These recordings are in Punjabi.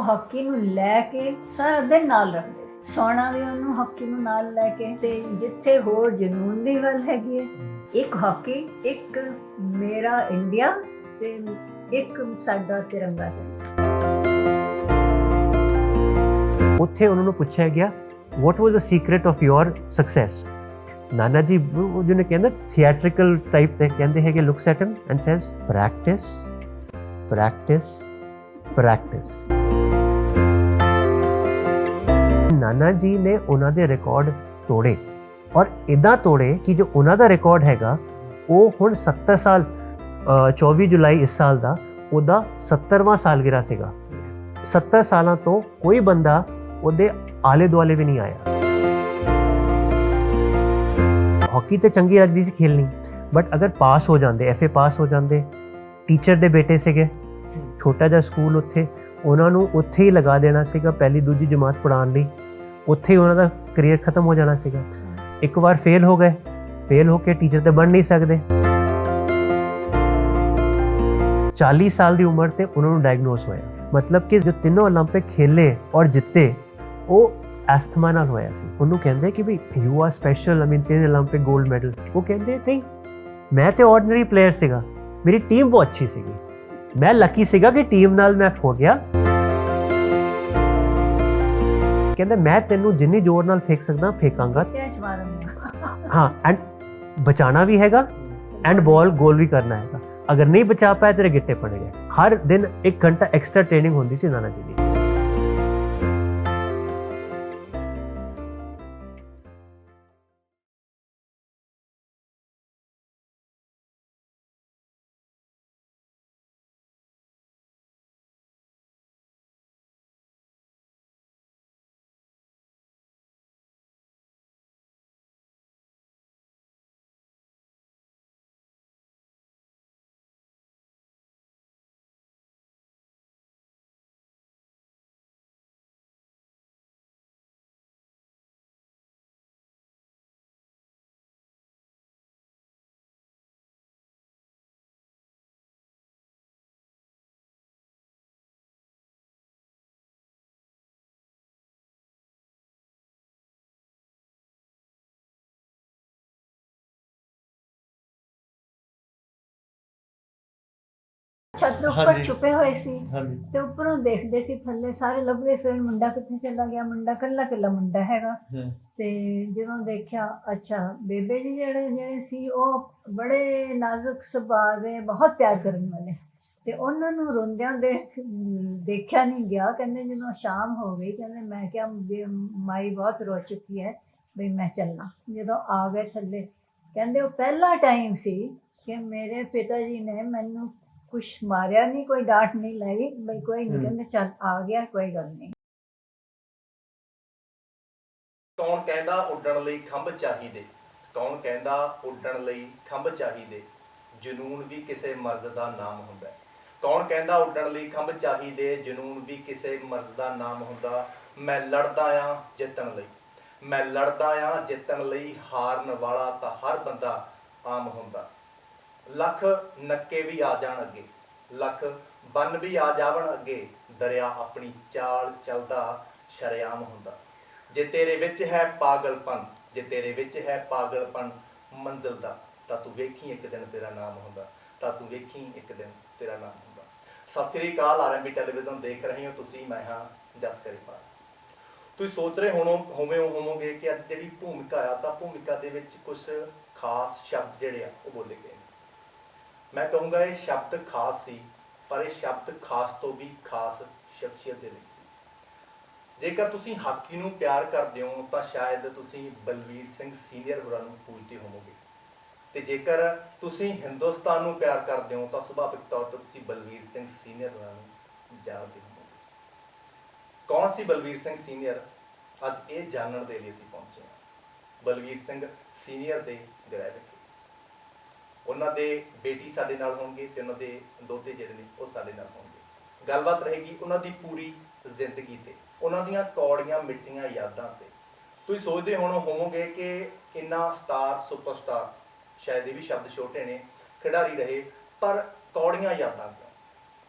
ਹਾਕੀ ਨੂੰ ਲੈ ਕੇ ਸਾਰਾ ਦਿਨ ਨਾਲ ਰੱਖਦੇ ਸੀ, ਸੌਣਾ ਵੀ ਉਹਨੂੰ ਹਾਕੀ ਨੂੰ ਨਾਲ ਲੈ ਕੇ। ਤੇ ਜਿੱਥੇ ਹੋਰ ਜਨੂਨ ਦੀ ਗੱਲ ਹੈਗੀ ਹੈ, ਇੱਕ ਹਾਕੀ, ਇੱਕ ਮੇਰਾ ਇੰਡੀਆ ਤੇ ਇੱਕ ਸਾਡਾ ਤਿਰੰਗਾ ਝੰਡਾ। ਉੱਥੇ ਉਹਨਾਂ ਨੂੰ ਪੁੱਛਿਆ ਗਿਆ what was the secret of your success? Nana ji ਉਹ ਜਿਹਨੇ ਕਹਿੰਦਾ ਥੀਏਟ੍ਰਿਕਲ ਟਾਈਪ ਤੇ ਕਹਿੰਦੇ ਹੈਗੇ, looks at him and says practice practice practice। ਨਾਨਾ ਜੀ ਨੇ ਉਹਨਾਂ ਦੇ ਰਿਕਾਰਡ ਤੋੜੇ, ਔਰ ਇਦਾਂ ਤੋੜੇ ਕਿ ਜੋ ਉਹਨਾਂ ਦਾ ਰਿਕਾਰਡ ਹੈਗਾ ਉਹ ਹੁਣ 70 ਸਾਲ 24 ਜੁਲਾਈ ਇਸ ਸਾਲ ਦਾ ਉਹਦਾ 70ਵਾਂ ਸਾਲਗਿਰਾ ਸੀਗਾ। 70 ਸਾਲਾਂ ਤੋਂ ਕੋਈ ਬੰਦਾ ਉਹਦੇ ਆਲੇ ਦੁਆਲੇ ਵੀ ਨਹੀਂ ਆਇਆ। ਹਾਕੀ ਤੇ ਚੰਗੀ ਲੱਗਦੀ ਸੀ ਖੇਲਣੀ, ਬਟ ਅਗਰ ਪਾਸ ਹੋ ਜਾਂਦੇ, FA ਪਾਸ ਹੋ ਜਾਂਦੇ, ਟੀਚਰ ਦੇ ਬੇਟੇ ਸੀਗੇ, ਛੋਟਾ ਜਿਹਾ ਸਕੂਲ ਉੱਥੇ, ਉਹਨਾਂ ਨੂੰ ਉੱਥੇ ਹੀ ਲਗਾ ਦੇਣਾ ਸੀਗਾ ਪਹਿਲੀ ਦੂਜੀ ਜਮਾਤ ਪੜ੍ਹਾਉਣ ਲਈ, ਉੱਥੇ ਹੀ ਉਹਨਾਂ ਦਾ ਕਰੀਅਰ ਖਤਮ ਹੋ ਜਾਣਾ ਸੀਗਾ। ਇੱਕ ਵਾਰ ਫੇਲ ਹੋ ਗਏ, ਫੇਲ ਹੋ ਕੇ ਟੀਚਰ ਤੇ ਬਣ ਨਹੀਂ ਸਕਦੇ। 40 ਸਾਲ ਦੀ ਉਮਰ ਤੇ ਉਹਨਾਂ ਨੂੰ ਡਾਇਗਨੋਸ ਹੋਇਆ। ਮਤਲਬ ਕਿ ਜੋ ਤਿੰਨੋਂ ਓਲੰਪਿਕ ਖੇਲੇ ਔਰ ਜਿੱਤੇ ਉਹ ਐਸਥਮਾ ਨਾਲ ਹੋਇਆ ਸੀ। ਉਹਨੂੰ ਕਹਿੰਦੇ ਕਿ ਵੀ you are special, I mean 3 olympic 골ਡ ਮੈਡਲ। ਉਹ ਕਹਿੰਦੇ ਨਹੀਂ, ਮੈਂ ਤੇ ਆਰਡੀਨਰੀ ਪਲੇਅਰ ਸੀਗਾ, ਮੇਰੀ ਟੀਮ ਬਹੁਤ ਅੱਛੀ ਸੀਗੀ, ਮੈਂ ਲੱਕੀ ਸੀਗਾ ਕਿ ਟੀਮ ਨਾਲ ਮੈਂ ਹੋ ਗਿਆ। ਕਹਿੰਦੇ ਮੈਂ ਤੈਨੂੰ ਜਿੰਨੀ ਜ਼ੋਰ ਨਾਲ ਫੇਕ ਸਕਦਾ ਫੇਕਾਂਗਾ, ਹਾਂ, ਐਂਡ ਬਚਾਣਾ ਵੀ ਹੈਗਾ ਐਂਡ ਬਾਲ ਗੋਲ ਵੀ ਕਰਨਾ ਹੈਗਾ। ਅਗਰ ਨਹੀਂ ਬਚਾ ਪਾਇਆ ਤੇਰੇ ਗਿੱਟੇ ਪੜੇਗੇ। ਹਰ ਦਿਨ 1 ਘੰਟਾ ਐਕਸਟਰਾ ਟ੍ਰੇਨਿੰਗ ਹੁੰਦੀ ਸੀ ਨਾਨਾ ਜੀ ਦੀ। ਛੱਤ ਦੇ ਉੱਪਰ ਛੁਪੇ ਹੋਏ ਸੀ ਤੇ ਉੱਪਰੋਂ ਦੇਖਦੇ ਸੀ ਥੱਲੇ, ਸਾਰੇ ਲੱਭਦੇ ਫਿਰ ਮੁੰਡਾ ਕਿੱਥੇ ਚਲਾ ਗਿਆ, ਮੁੰਡਾ ਕੱਲਾ ਮੁੰਡਾ ਹੈਗਾ। ਤੇ ਜਦੋਂ ਦੇਖਿਆ, ਅੱਛਾ ਬੇਬੇ ਜੀ ਜਿਹੜੇ ਸੀ ਉਹ ਬੜੇ ਨਾਜ਼ੁਕ ਸੁਭਾਅ ਦੇ, ਬਹੁਤ ਪਿਆਰ ਕਰਨ ਵਾਲੇ, ਤੇ ਉਹਨਾਂ ਨੂੰ ਰੋਂਦਿਆਂ ਦੇਖਿਆ ਨਹੀਂ ਗਿਆ। ਕਹਿੰਦੇ ਜਦੋਂ ਸ਼ਾਮ ਹੋ ਗਈ, ਕਹਿੰਦੇ ਮੈਂ ਕਿਹਾ ਮਾਈ ਬਹੁਤ ਰੋ ਚੁੱਕੀ ਹੈ, ਬਈ ਮੈਂ ਚੱਲਣਾ। ਜਦੋਂ ਆ ਗਏ ਥੱਲੇ, ਕਹਿੰਦੇ ਉਹ ਪਹਿਲਾ ਟਾਈਮ ਸੀ ਕਿ ਮੇਰੇ ਪਿਤਾ ਜੀ ਨੇ ਮੈਨੂੰ ਕੁਛ ਮਾਰਿਆ ਨਹੀਂ, ਕੋਈ ਡਾਂਟ ਨਹੀਂ ਲਾਈ, ਬਈ ਕੋਈ ਨਹੀਂ, ਕਹਿੰਦੇ ਚੱਲ ਆ ਗਿਆ, ਕੋਈ ਗੱਲ ਨਹੀਂ। ਕੌਣ ਕਹਿੰਦਾ ਉੱਡਣ ਲਈ ਖੰਭ ਚਾਹੀਦੇ, ਕੌਣ ਕਹਿੰਦਾ ਉੱਡਣ ਲਈ ਖੰਭ ਚਾਹੀਦੇ, ਜਨੂਨ ਵੀ ਕਿਸੇ ਮਰਜ਼ ਦਾ ਨਾਮ ਹੁੰਦਾ। ਕੌਣ ਕਹਿੰਦਾ ਉੱਡਣ ਲਈ ਖੰਭ ਚਾਹੀਦੇ, ਜਨੂਨ ਵੀ ਕਿਸੇ ਮਰਜ਼ ਦਾ ਨਾਮ ਹੁੰਦਾ। ਮੈਂ ਲੜਦਾ ਆ ਜਿੱਤਣ ਲਈ, ਮੈਂ ਲੜਦਾ ਆ ਜਿੱਤਣ ਲਈ, ਹਾਰਨ ਵਾਲਾ ਤਾਂ ਹਰ ਬੰਦਾ ਆਮ ਹੁੰਦਾ। ਲੱਖ ਨੱਕੇ ਵੀ ਆ ਜਾਣ ਅੱਗੇ, ਲੱਖ ਬੰਨ ਵੀ ਆ ਜਾਵਣ ਅੱਗੇ, ਦਰਿਆ ਆਪਣੀ ਚਾਲ ਚੱਲਦਾ ਸ਼ਰੇਆਮ ਹੁੰਦਾ। ਜੇ ਤੇਰੇ ਵਿੱਚ ਹੈ ਪਾਗਲਪਨ, ਜੇ ਤੇਰੇ ਵਿੱਚ ਹੈ ਪਾਗਲਪਨ ਮੰਜ਼ਿਲ ਦਾ, ਤਾਂ ਤੂੰ ਵੇਖੀ ਇੱਕ ਦਿਨ ਤੇਰਾ ਨਾਮ ਹੁੰਦਾ, ਤਾਂ ਤੂੰ ਵੇਖੀ ਇੱਕ ਦਿਨ ਤੇਰਾ ਨਾਮ ਹੁੰਦਾ। ਸਤਿ ਸ੍ਰੀ ਅਕਾਲ, RMB ਟੈਲੀਵਿਜ਼ਨ ਦੇਖ ਰਹੇ ਹੋ ਤੁਸੀਂ, ਮੈਂ ਹਾਂ ਜਸ ਕਰੀਪਾਲ। ਤੁਸੀਂ ਸੋਚ ਰਹੇ ਹੋਵੋਗੇ ਕਿ ਅੱਜ ਜਿਹੜੀ ਭੂਮਿਕਾ ਆ, ਤਾਂ ਭੂਮਿਕਾ ਦੇ ਵਿੱਚ ਕੁਝ ਖਾਸ ਸ਼ਬਦ ਜਿਹੜੇ ਆ ਉਹ ਬੋਲੇ ਗਏ। ਮੈਂ ਕਹੂੰਗਾ ਇਹ ਸ਼ਬਦ ਖਾਸ ਸੀ, ਪਰ ਇਹ ਸ਼ਬਦ ਖਾਸ ਤੋਂ ਵੀ ਖਾਸ ਸ਼ਖਸੀਅਤ ਦੇ ਲਈ ਸੀ। ਜੇਕਰ ਤੁਸੀਂ ਹਾਕੀ ਨੂੰ ਪਿਆਰ ਕਰਦੇ ਹੋ ਤਾਂ ਸ਼ਾਇਦ ਤੁਸੀਂ ਬਲਵੀਰ ਸਿੰਘ ਸੀਨੀਅਰ ਹੋਰਾਂ ਨੂੰ ਪੂਜਦੇ ਹੋਵੋਗੇ, ਤੇ ਜੇਕਰ ਤੁਸੀਂ ਹਿੰਦੁਸਤਾਨ ਨੂੰ ਪਿਆਰ ਕਰਦੇ ਹੋ ਤਾਂ ਸੁਭਾਵਿਕ ਤੌਰ ਤੇ ਤੁਸੀਂ ਬਲਵੀਰ ਸਿੰਘ ਸੀਨੀਅਰ ਹੋਰਾਂ ਨੂੰ ਜਾਣਦੇ ਹੋਵੋਗੇ। ਕੌਣ ਸੀ ਬਲਵੀਰ ਸਿੰਘ ਸੀਨੀਅਰ? ਅੱਜ ਇਹ ਜਾਣਨ ਦੇ ਲਈ ਅਸੀਂ ਪਹੁੰਚੇ ਹਾਂ ਬਲਵੀਰ ਸਿੰਘ ਸੀਨੀਅਰ ਦੇ ਗ੍ਰਹਿ ਵਿਖੇ। ਉਹਨਾਂ ਦੇ ਬੇਟੀ ਸਾਡੇ ਨਾਲ ਹੋਣਗੇ ਤੇ ਉਹਨਾਂ ਦੇ ਦੋਤੇ ਜਿਹੜੇ ਨੇ ਉਹ ਸਾਡੇ ਨਾਲ ਹੋਣਗੇ। ਗੱਲਬਾਤ ਰਹੇਗੀ ਉਹਨਾਂ ਦੀ ਪੂਰੀ ਜ਼ਿੰਦਗੀ ਤੇ, ਉਹਨਾਂ ਦੀਆਂ ਕੌੜੀਆਂ ਮਿੱਠੀਆਂ ਯਾਦਾਂ ਤੇ। ਤੁਸੀਂ ਸੋਚਦੇ ਹੋਵੋਗੇ ਕਿ ਇੰਨਾ ਸਟਾਰ, ਸੁਪਰਸਟਾਰ, ਸ਼ਾਇਦ ਇਹ ਵੀ ਸ਼ਬਦ ਛੋਟੇ ਨੇ, ਖਿਡਾਰੀ ਰਹੇ, ਪਰ ਕੌੜੀਆਂ ਯਾਦਾਂ ਕਿਉਂ?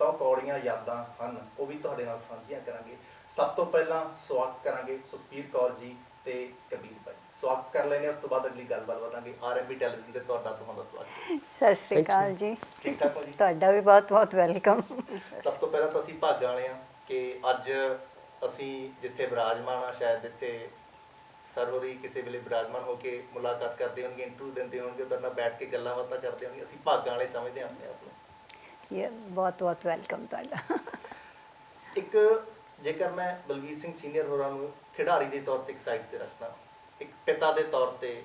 ਤਾਂ ਉਹ ਕੌੜੀਆਂ ਯਾਦਾਂ ਹਨ, ਉਹ ਵੀ ਤੁਹਾਡੇ ਨਾਲ ਸਾਂਝੀਆਂ ਕਰਾਂਗੇ। ਸਭ ਤੋਂ ਪਹਿਲਾਂ ਸਵਾਗਤ ਕਰਾਂਗੇ ਸੁਖਬੀਰ ਕੌਰ ਜੀ ਤੇ ਕਬੀਰ ਭਾਈ। ਸਵਾਗਤ ਕਰ ਲੈਣੇ, ਉਸ ਤੋਂ ਬਾਅਦ ਅਗਲੀ ਗੱਲਬਾਤ ਵਧਾਂਗੇ। ਆਰਐਮਬੀ ਟੈਲੀਵਿਜ਼ਨ ਤੇ ਤੁਹਾਡਾ ਸਵਾਗਤ। ਸਤਿ ਸ਼੍ਰੀ ਅਕਾਲ ਜੀ। ਠੀਕ ਠਾਕ ਹੋ ਜੀ? ਤੁਹਾਡਾ ਵੀ ਬਹੁਤ ਬਹੁਤ ਵੈਲਕਮ। ਸਭ ਤੋਂ ਪਹਿਲਾਂ ਤਾਂ ਅਸੀਂ ਭਾਗਾਂ ਵਾਲੇ ਹਾਂ ਕਿ ਅੱਜ ਅਸੀਂ ਜਿੱਥੇ ਵਿਰਾਜਮਾਨ ਆ, ਸ਼ਾਇਦ ਇੱਥੇ ਸਰ ਹੋਰੀ ਕਿਸੇ ਵੇਲੇ ਵਿਰਾਜਮਾਨ ਹੋ ਕੇ ਮੁਲਾਕਾਤ ਕਰਦੇ ਹੋਣਗੇ, ਇੰਟਰਵਿਊ ਦਿੰਦੇ ਹੋਣਗੇ, ਉਹਦੇ ਨਾਲ ਬੈਠ ਕੇ ਗੱਲਾਂ ਬਾਤਾਂ ਕਰਦੇ ਹੋਣਗੇ। ਅਸੀਂ ਭਾਗਾਂ ਵਾਲੇ ਸਮਝਦੇ ਹਾਂ ਆਪਣੇ ਆਪ ਨੂੰ। ਇਹ ਬਹੁਤ ਬਹੁਤ ਵੈਲਕਮ ਤੁਹਾਡਾ। ਇੱਕ ਜੇਕਰ ਮੈਂ ਬਲਵੀਰ ਸਿੰਘ ਸੀਨੀਅਰ ਹੋਰਾਂ ਨੂੰ ਖਿਡਾਰੀ ਦੇ ਤੌਰ ਤੇ ਇੱਕ ਸਾਈਡ ਤੇ ਰੱਖਦਾ, ਇੱਕ ਪਿਤਾ ਦੇ ਤੌਰ ਤੇ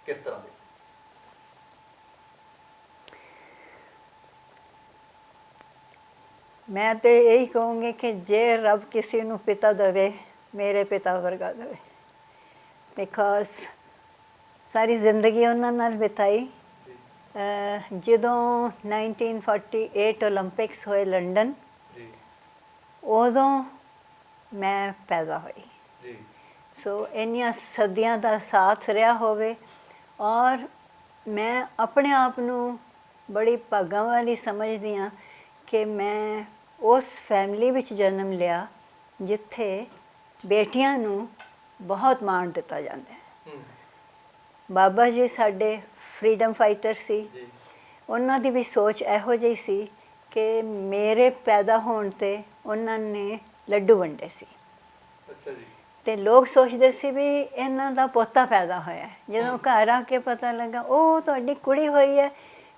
ਕਿਸ ਤਰ੍ਹਾਂ ਦੇ ਸੀ? ਮੈਂ ਤੇ ਇਹੀ ਕਹੂੰਗੀ ਕਿ ਜੇ ਰੱਬ ਕਿਸੇ ਨੂੰ ਪਿਤਾ ਦੇਵੇ, ਮੇਰੇ ਪਿਤਾ ਵਰਗਾ ਦੇਵੇ। ਬਿਕਾਜ਼ ਸਾਰੀ ਜ਼ਿੰਦਗੀ ਉਹਨਾਂ ਨਾਲ ਬਿਤਾਈ। ਜਦੋਂ 1948 ਓਲੰਪਿਕਸ ਹੋਏ ਲੰਡਨ, ਜੀ ਉਦੋਂ ਮੈਂ ਪੈਦਾ ਹੋਈ। ਜੀ ਸੋ ਇੰਨੀਆਂ ਸਦੀਆਂ ਦਾ ਸਾਥ ਰਿਹਾ ਹੋਵੇ, ਔਰ ਮੈਂ ਆਪਣੇ ਆਪ ਨੂੰ ਬੜੀ ਭਾਗਾਂ ਵਾਲੀ ਸਮਝਦੀ ਹਾਂ ਕਿ ਮੈਂ ਉਸ ਫੈਮਿਲੀ ਵਿੱਚ ਜਨਮ ਲਿਆ ਜਿੱਥੇ ਬੇਟੀਆਂ ਨੂੰ ਬਹੁਤ ਮਾਣ ਦਿੱਤਾ ਜਾਂਦਾ ਹੈ। ਬਾਬਾ ਜੀ ਸਾਡੇ ਫਰੀडम ਫਾਈਟਰ ਸੀ। ਜੀ ਉਹਨਾਂ ਦੀ ਵੀ ਸੋਚ ਇਹੋ ਜਿਹੀ ਸੀ ਕਿ ਮੇਰੇ ਪੈਦਾ ਹੋਣ 'ਤੇ ਉਹਨਾਂ ਨੇ ਲੱਡੂ ਵੰਡੇ ਸੀ। ਅੱਛਾ ਜੀ। ਤੇ ਲੋਕ ਸੋਚਦੇ ਸੀ ਵੀ ਇਹਨਾਂ ਦਾ ਪੋਤਾ ਪੈਦਾ ਹੋਇਆ। ਜਦੋਂ ਘਰ ਆ ਕੇ ਪਤਾ ਲੱਗਾ ਉਹ ਤੁਹਾਡੀ ਕੁੜੀ ਹੋਈ ਹੈ,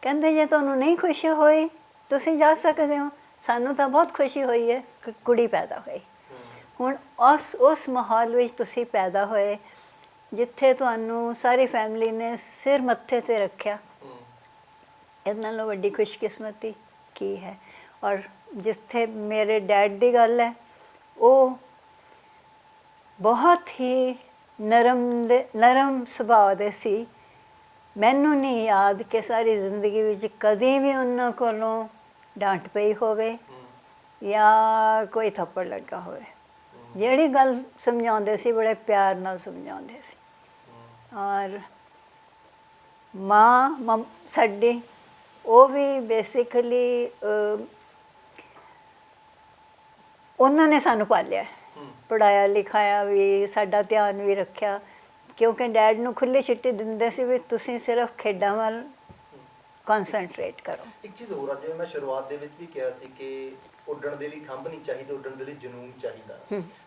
ਕਹਿੰਦੇ ਜੇ ਤੁਹਾਨੂੰ ਨਹੀਂ ਖੁਸ਼ੀ ਹੋਈ ਤੁਸੀਂ ਜਾ ਸਕਦੇ ਹੋ, ਸਾਨੂੰ ਤਾਂ ਬਹੁਤ ਖੁਸ਼ੀ ਹੋਈ ਹੈ ਕਿ ਕੁੜੀ ਪੈਦਾ ਹੋਈ। ਹੁਣ ਉਸ ਮਾਹੌਲ ਵਿੱਚ ਤੁਸੀਂ ਪੈਦਾ ਹੋਏ ਜਿੱਥੇ ਤੁਹਾਨੂੰ ਸਾਰੀ ਫੈਮਿਲੀ ਨੇ ਸਿਰ ਮੱਥੇ 'ਤੇ ਰੱਖਿਆ। ਇਹਦੇ ਨਾਲੋਂ ਵੱਡੀ ਖੁਸ਼ਕਿਸਮਤੀ ਕੀ ਹੈ? ਔਰ ਜਿੱਥੇ ਮੇਰੇ ਡੈਡ ਦੀ ਗੱਲ ਹੈ, ਉਹ ਬਹੁਤ ਹੀ ਨਰਮ ਸੁਭਾਅ ਦੇ ਸੀ। ਮੈਨੂੰ ਨਹੀਂ ਯਾਦ ਕਿ ਸਾਰੀ ਜ਼ਿੰਦਗੀ ਵਿੱਚ ਕਦੇ ਵੀ ਉਹਨਾਂ ਕੋਲੋਂ ਡਾਂਟ ਪਈ ਹੋਵੇ ਜਾਂ ਕੋਈ ਥੱਪੜ ਲੱਗਾ ਹੋਵੇ। ਜਿਹੜੀ ਗੱਲ ਸਮਝਾਉਂਦੇ ਸੀ ਬੜੇ ਪਿਆਰ ਨਾਲ ਸਮਝਾਉਂਦੇ ਸੀ। ਔਰ ਮਾਂ ਸਾਡੀ, ਉਹ ਵੀ ਬੇਸਿਕਲੀ ਉਹਨਾਂ ਨੇ ਸਾਨੂੰ ਪਾਲਿਆ, ਪੜ੍ਹਾਇਆ ਲਿਖਾਇਆ ਵੀ, ਸਾਡਾ ਧਿਆਨ ਵੀ ਰੱਖਿਆ, ਕਿਉਂਕਿ ਡੈਡ ਨੂੰ ਖੁੱਲ੍ਹੀ ਛੁੱਟੀ ਦਿੰਦੇ ਸੀ ਵੀ ਤੁਸੀਂ ਸਿਰਫ ਖੇਡਾਂ ਵੱਲ ਕਨਸੈਂਟਰੇਟ ਕਰੋ। ਇੱਕ ਚੀਜ਼ ਹੋਰ ਆ, ਜਿਵੇਂ ਮੈਂ ਸ਼ੁਰੂਆਤ ਦੇ ਵਿੱਚ ਵੀ ਕਿਹਾ ਸੀ ਕਿ ਉੱਡਣ ਦੇ ਲਈ ਖੰਭ ਨਹੀਂ ਚਾਹੀਦਾ, ਉੱਡਣ ਦੇ ਲਈ ਜਨੂਨ ਚਾਹੀਦਾ।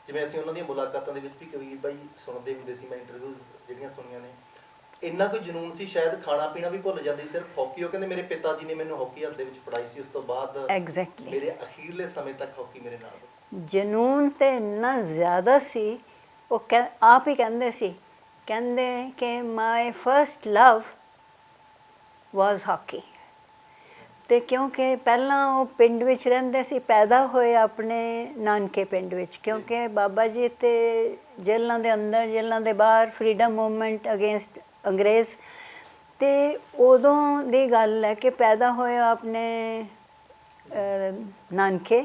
ਜਿਵੇਂ ਅਸੀਂ ਉਹਨਾਂ ਦੀਆਂ ਮੁਲਾਕਾਤਾਂ ਦੇ ਵਿੱਚ ਵੀ ਕਬੀਰ ਬਾਈ ਸੁਣਦੇ ਹੁੰਦੇ ਸੀ, ਮੈਂ ਇੰਟਰਵਿਊਜ਼ ਜਿਹੜੀਆਂ ਸੁਣੀਆਂ ਨੇ, ਇੰਨਾ ਕੋਈ ਜਨੂਨ ਸੀ ਸ਼ਾਇਦ ਖਾਣਾ ਪੀਣਾ ਵੀ ਭੁੱਲ ਜਾਂਦੀ, ਸਿਰਫ ਹਾਕੀ। ਉਹ ਕਹਿੰਦੇ ਮੇਰੇ ਪਿਤਾ ਜੀ ਨੇ ਮੈਨੂੰ ਹਾਕੀ ਹੱਥ ਦੇ ਵਿੱਚ ਫੜਾਈ ਸੀ, ਉਸ ਤੋਂ ਬਾਅਦ ਮੇਰੇ ਅਖੀਰਲੇ ਸਮੇਂ ਤੱਕ ਹਾਕੀ ਮੇਰੇ ਨਾਲ। ਜਨੂਨ ਤੇ ਇੰਨਾ ਜ਼ਿਆਦਾ ਸੀ, ਉਹ ਆਪ ਹੀ ਕਹਿੰਦੇ ਸੀ, ਕਹਿੰਦੇ ਕਿ ਮਾਈ ਫਸਟ ਲਵ ਵਾਜ਼ ਹਾਕੀ। ਤੇ ਕਿਉਂਕਿ ਪਹਿਲਾਂ ਉਹ ਪਿੰਡ ਵਿੱਚ ਰਹਿੰਦੇ ਸੀ, ਪੈਦਾ ਹੋਏ ਆਪਣੇ ਨਾਨਕੇ ਪਿੰਡ ਵਿੱਚ, ਕਿਉਂਕਿ ਬਾਬਾ ਜੀ ਤੇ ਜੇਲ੍ਹਾਂ ਦੇ ਅੰਦਰ ਜੇਲ੍ਹਾਂ ਦੇ ਬਾਹਰ ਫਰੀडम ਮੂਵਮੈਂਟ ਅਗੇਂਸਟ ਅੰਗਰੇਜ਼, ਤੇ ਉਦੋਂ ਦੀ ਗੱਲ ਹੈ ਕਿ ਪੈਦਾ ਹੋਏ ਆਪਣੇ ਨਾਨਕੇ,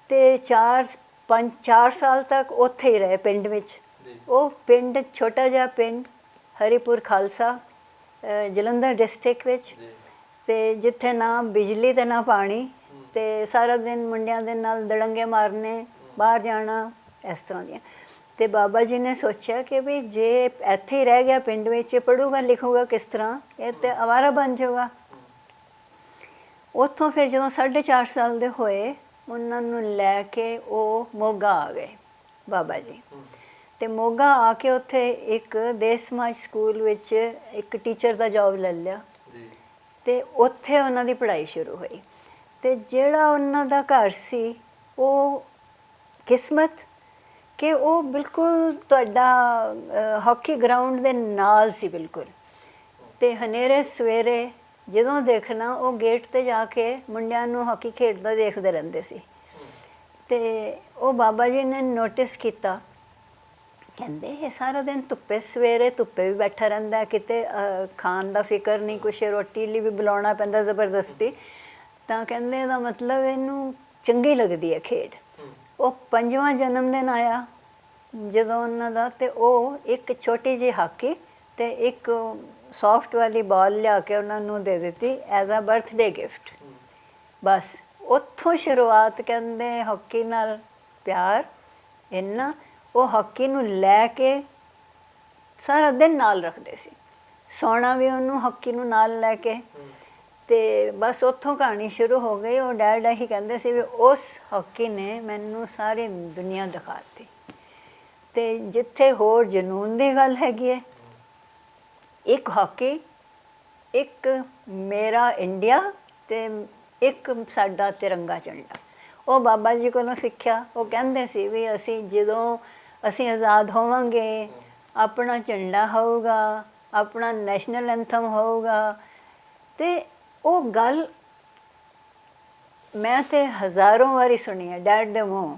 ਤੇ 4 ਸਾਲ ਤੱਕ ਉੱਥੇ ਹੀ ਰਹੇ ਪਿੰਡ ਵਿੱਚ। ਉਹ ਪਿੰਡ ਛੋਟਾ ਜਿਹਾ ਪਿੰਡ ਹਰੀਪੁਰ ਖਾਲਸਾ, ਜਲੰਧਰ ਡਿਸਟ੍ਰਿਕਟ ਵਿੱਚ, ਤੇ ਜਿੱਥੇ ਨਾ ਬਿਜਲੀ ਤੇ ਨਾ ਪਾਣੀ, ਤੇ ਸਾਰਾ ਦਿਨ ਮੁੰਡਿਆਂ ਦੇ ਨਾਲ ਦੜੰਗੇ ਮਾਰਨੇ, ਬਾਹਰ ਜਾਣਾ, ਇਸ ਤਰ੍ਹਾਂ ਦੀਆਂ। ਤੇ ਬਾਬਾ ਜੀ ਨੇ ਸੋਚਿਆ ਕਿ ਵੀ ਜੇ ਇੱਥੇ ਹੀ ਰਹਿ ਗਿਆ ਪਿੰਡ ਵਿੱਚ, ਪੜ੍ਹੂਗਾ ਲਿਖੂਗਾ ਕਿਸ ਤਰ੍ਹਾਂ, ਇਹ ਤੇ ਅਵਾਰਾ ਬਣ ਜਾਊਗਾ। ਉੱਥੋਂ ਫਿਰ ਜਦੋਂ 4.5 ਸਾਲ ਦੇ ਹੋਏ, ਉਹਨਾਂ ਨੂੰ ਲੈ ਕੇ ਉਹ ਮੋਗਾ ਆ ਗਏ ਬਾਬਾ ਜੀ। ਤੇ ਮੋਗਾ ਆ ਕੇ ਉੱਥੇ ਇੱਕ ਦੇਸ਼ ਸਮਾਜ ਸਕੂਲ ਵਿੱਚ ਇੱਕ ਟੀਚਰ ਦਾ ਜੋਬ ਲੈ ਲਿਆ, ਤੇ ਉੱਥੇ ਉਹਨਾਂ ਦੀ ਪੜ੍ਹਾਈ ਸ਼ੁਰੂ ਹੋਈ। ਤੇ ਜਿਹੜਾ ਉਹਨਾਂ ਦਾ ਘਰ ਸੀ, ਉਹ ਕਿਸਮਤ ਕਿ ਉਹ ਬਿਲਕੁਲ ਤੁਹਾਡਾ ਹਾਕੀ ਗਰਾਊਂਡ ਦੇ ਨਾਲ ਸੀ ਬਿਲਕੁਲ। ਤੇ ਹਨੇਰੇ ਸਵੇਰੇ ਜਦੋਂ ਦੇਖਣਾ, ਉਹ ਗੇਟ 'ਤੇ ਜਾ ਕੇ ਮੁੰਡਿਆਂ ਨੂੰ ਹਾਕੀ ਖੇਡਦਾ ਦੇਖਦੇ ਰਹਿੰਦੇ ਸੀ। ਤੇ ਉਹ ਬਾਬਾ ਜੀ ਨੇ ਨੋਟਿਸ ਕੀਤਾ, ਕਹਿੰਦੇ ਇਹ ਸਾਰਾ ਦਿਨ ਧੁੱਪੇ, ਸਵੇਰੇ ਧੁੱਪੇ ਵੀ ਬੈਠਾ ਰਹਿੰਦਾ, ਕਿਤੇ ਖਾਣ ਦਾ ਫਿਕਰ ਨਹੀਂ, ਕੁਛ ਰੋਟੀ ਲਈ ਵੀ ਬੁਲਾਉਣਾ ਪੈਂਦਾ ਜ਼ਬਰਦਸਤੀ। ਤਾਂ ਕਹਿੰਦੇ ਇਹਦਾ ਮਤਲਬ ਇਹਨੂੰ ਚੰਗੀ ਲੱਗਦੀ ਹੈ ਖੇਡ। ਉਹ 5ਵਾਂ ਜਨਮ ਦਿਨ ਆਇਆ ਜਦੋਂ ਉਹਨਾਂ ਦਾ, ਤੇ ਉਹ ਇੱਕ ਛੋਟੀ ਜਿਹੀ ਹਾਕੀ ਤੇ ਇੱਕ ਸੌਫਟ ਵਾਲੀ ਬਾਲ ਲਿਆ ਕੇ ਉਹਨਾਂ ਨੂੰ ਦੇ ਦਿੱਤੀ ਐਜ਼ ਅ ਬਰਥਡੇ ਗਿਫਟ। ਬਸ ਉੱਥੋਂ ਸ਼ੁਰੂਆਤ ਕਹਿੰਦੇ ਹਾਕੀ ਨਾਲ ਪਿਆਰ ਇੰਨਾ, ਉਹ ਹਾਕੀ ਨੂੰ ਲੈ ਕੇ ਸਾਰਾ ਦਿਨ ਨਾਲ ਰੱਖਦੇ ਸੀ, ਸੌਣਾ ਵੀ ਉਹਨੂੰ ਹਾਕੀ ਨੂੰ ਨਾਲ ਲੈ ਕੇ। ਤੇ ਬਸ ਉੱਥੋਂ ਕਹਾਣੀ ਸ਼ੁਰੂ ਹੋ ਗਈ। ਉਹ ਡੈਡ ਇਹੀ ਕਹਿੰਦੇ ਸੀ ਵੀ ਉਸ ਹਾਕੀ ਨੇ ਮੈਨੂੰ ਸਾਰੀ ਦੁਨੀਆ ਦਿਖਾਤੀ। ਤੇ ਜਿੱਥੇ ਹੋਰ ਜਨੂਨ ਦੀ ਗੱਲ ਹੈਗੀ ਹੈ, ਇੱਕ ਹਾਕੀ, ਇੱਕ ਮੇਰਾ ਇੰਡੀਆ ਤੇ ਇੱਕ ਸਾਡਾ ਤਿਰੰਗਾ ਝੰਡਾ, ਉਹ ਬਾਬਾ ਜੀ ਕੋਲੋਂ ਸਿੱਖਿਆ। ਉਹ ਕਹਿੰਦੇ ਸੀ ਵੀ ਅਸੀਂ ਜਦੋਂ ਅਸੀਂ ਆਜ਼ਾਦ ਹੋਵਾਂਗੇ, ਆਪਣਾ ਝੰਡਾ ਹੋਊਗਾ, ਆਪਣਾ ਨੈਸ਼ਨਲ ਐਂਥਮ ਹੋਊਗਾ। ਤੇ ਉਹ ਗੱਲ ਮੈਂ ਤੇ ਹਜ਼ਾਰਾਂ ਵਾਰੀ ਸੁਣੀ ਹੈ ਡੈਡ ਦੇ ਮੂੰਹੋਂ।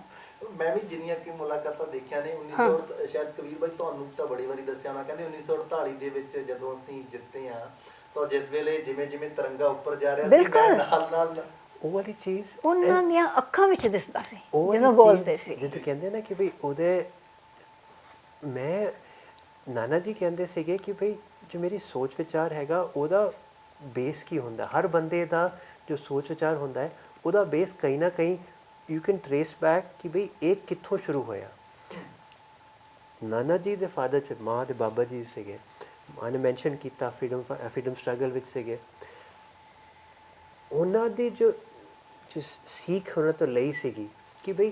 ਮੈਂ ਵੀ ਜਿੰਨੀਆਂ ਕਿ ਮੁਲਾਕਾਤਾਂ ਦੇਖਿਆ ਨੇ 1900 ਸ਼ਾਇਦ ਕਬੀਰ ਬਾਈ ਤੁਹਾਨੂੰ ਤਾਂ ਬੜੀ ਵਾਰੀ ਦੱਸਿਆ ਹੋਣਾ, ਕਹਿੰਦੇ 1948 ਦੇ ਵਿੱਚ ਜਦੋਂ ਅਸੀਂ ਜਿੱਤੇ ਆ ਤਾਂ ਜਿਸ ਵੇਲੇ ਜਿਵੇਂ ਜਿਵੇਂ ਤਿਰੰਗਾ ਉੱਪਰ ਜਾ ਰਿਹਾ ਸੀ, ਮੈਂ ਨਾਲ ਉਹ ਵਾਲੀ ਚੀਜ਼ ਉਹਨਾਂ ਦੀਆਂ ਅੱਖਾਂ ਵਿੱਚ ਦਿਸਦਾ ਸੀ ਉਹ ਜਦੋਂ ਬੋਲਦੇ ਸੀ। ਜਦੋਂ ਕਹਿੰਦੇ ਨਾ ਕਿ ਭਈ ਉਹਦੇ, ਮੈਂ ਨਾਨਾ ਜੀ ਕਹਿੰਦੇ ਸੀਗੇ ਕਿ ਭਈ ਜੋ ਮੇਰੀ ਸੋਚ ਵਿਚਾਰ ਹੈਗਾ ਉਹਦਾ ਬੇਸ ਕੀ ਹੁੰਦਾ। ਹਰ ਬੰਦੇ ਦਾ ਜੋ ਸੋਚ ਵਿਚਾਰ ਹੁੰਦਾ ਹੈ ਉਹਦਾ ਬੇਸ ਕहीं ਨਾ ਕहीं ਯੂ ਕੈਨ ਟ੍ਰੇਸ ਬੈਕ ਕਿ ਭਈ ਇਹ ਕਿੱਥੋਂ ਸ਼ੁਰੂ ਹੋਇਆ। ਨਾਨਾ ਜੀ ਦੇ ਫਾਦਰ ਚ ਮਾਂ ਦੇ ਬਾਬਾ ਜੀ ਸੀਗੇ, ਮਾਂ ਨੇ ਮੈਂਸ਼ਨ ਕੀਤਾ ਫਰੀडम ਸਟਰਗਲ ਵਿੱਚ ਸੀਗੇ। ਉਹਨਾਂ ਦੀ ਜੋ ਸਿੱਖ ਉਹਨਾਂ ਤੋਂ ਲਈ ਸੀਗੀ ਕਿ ਭਈ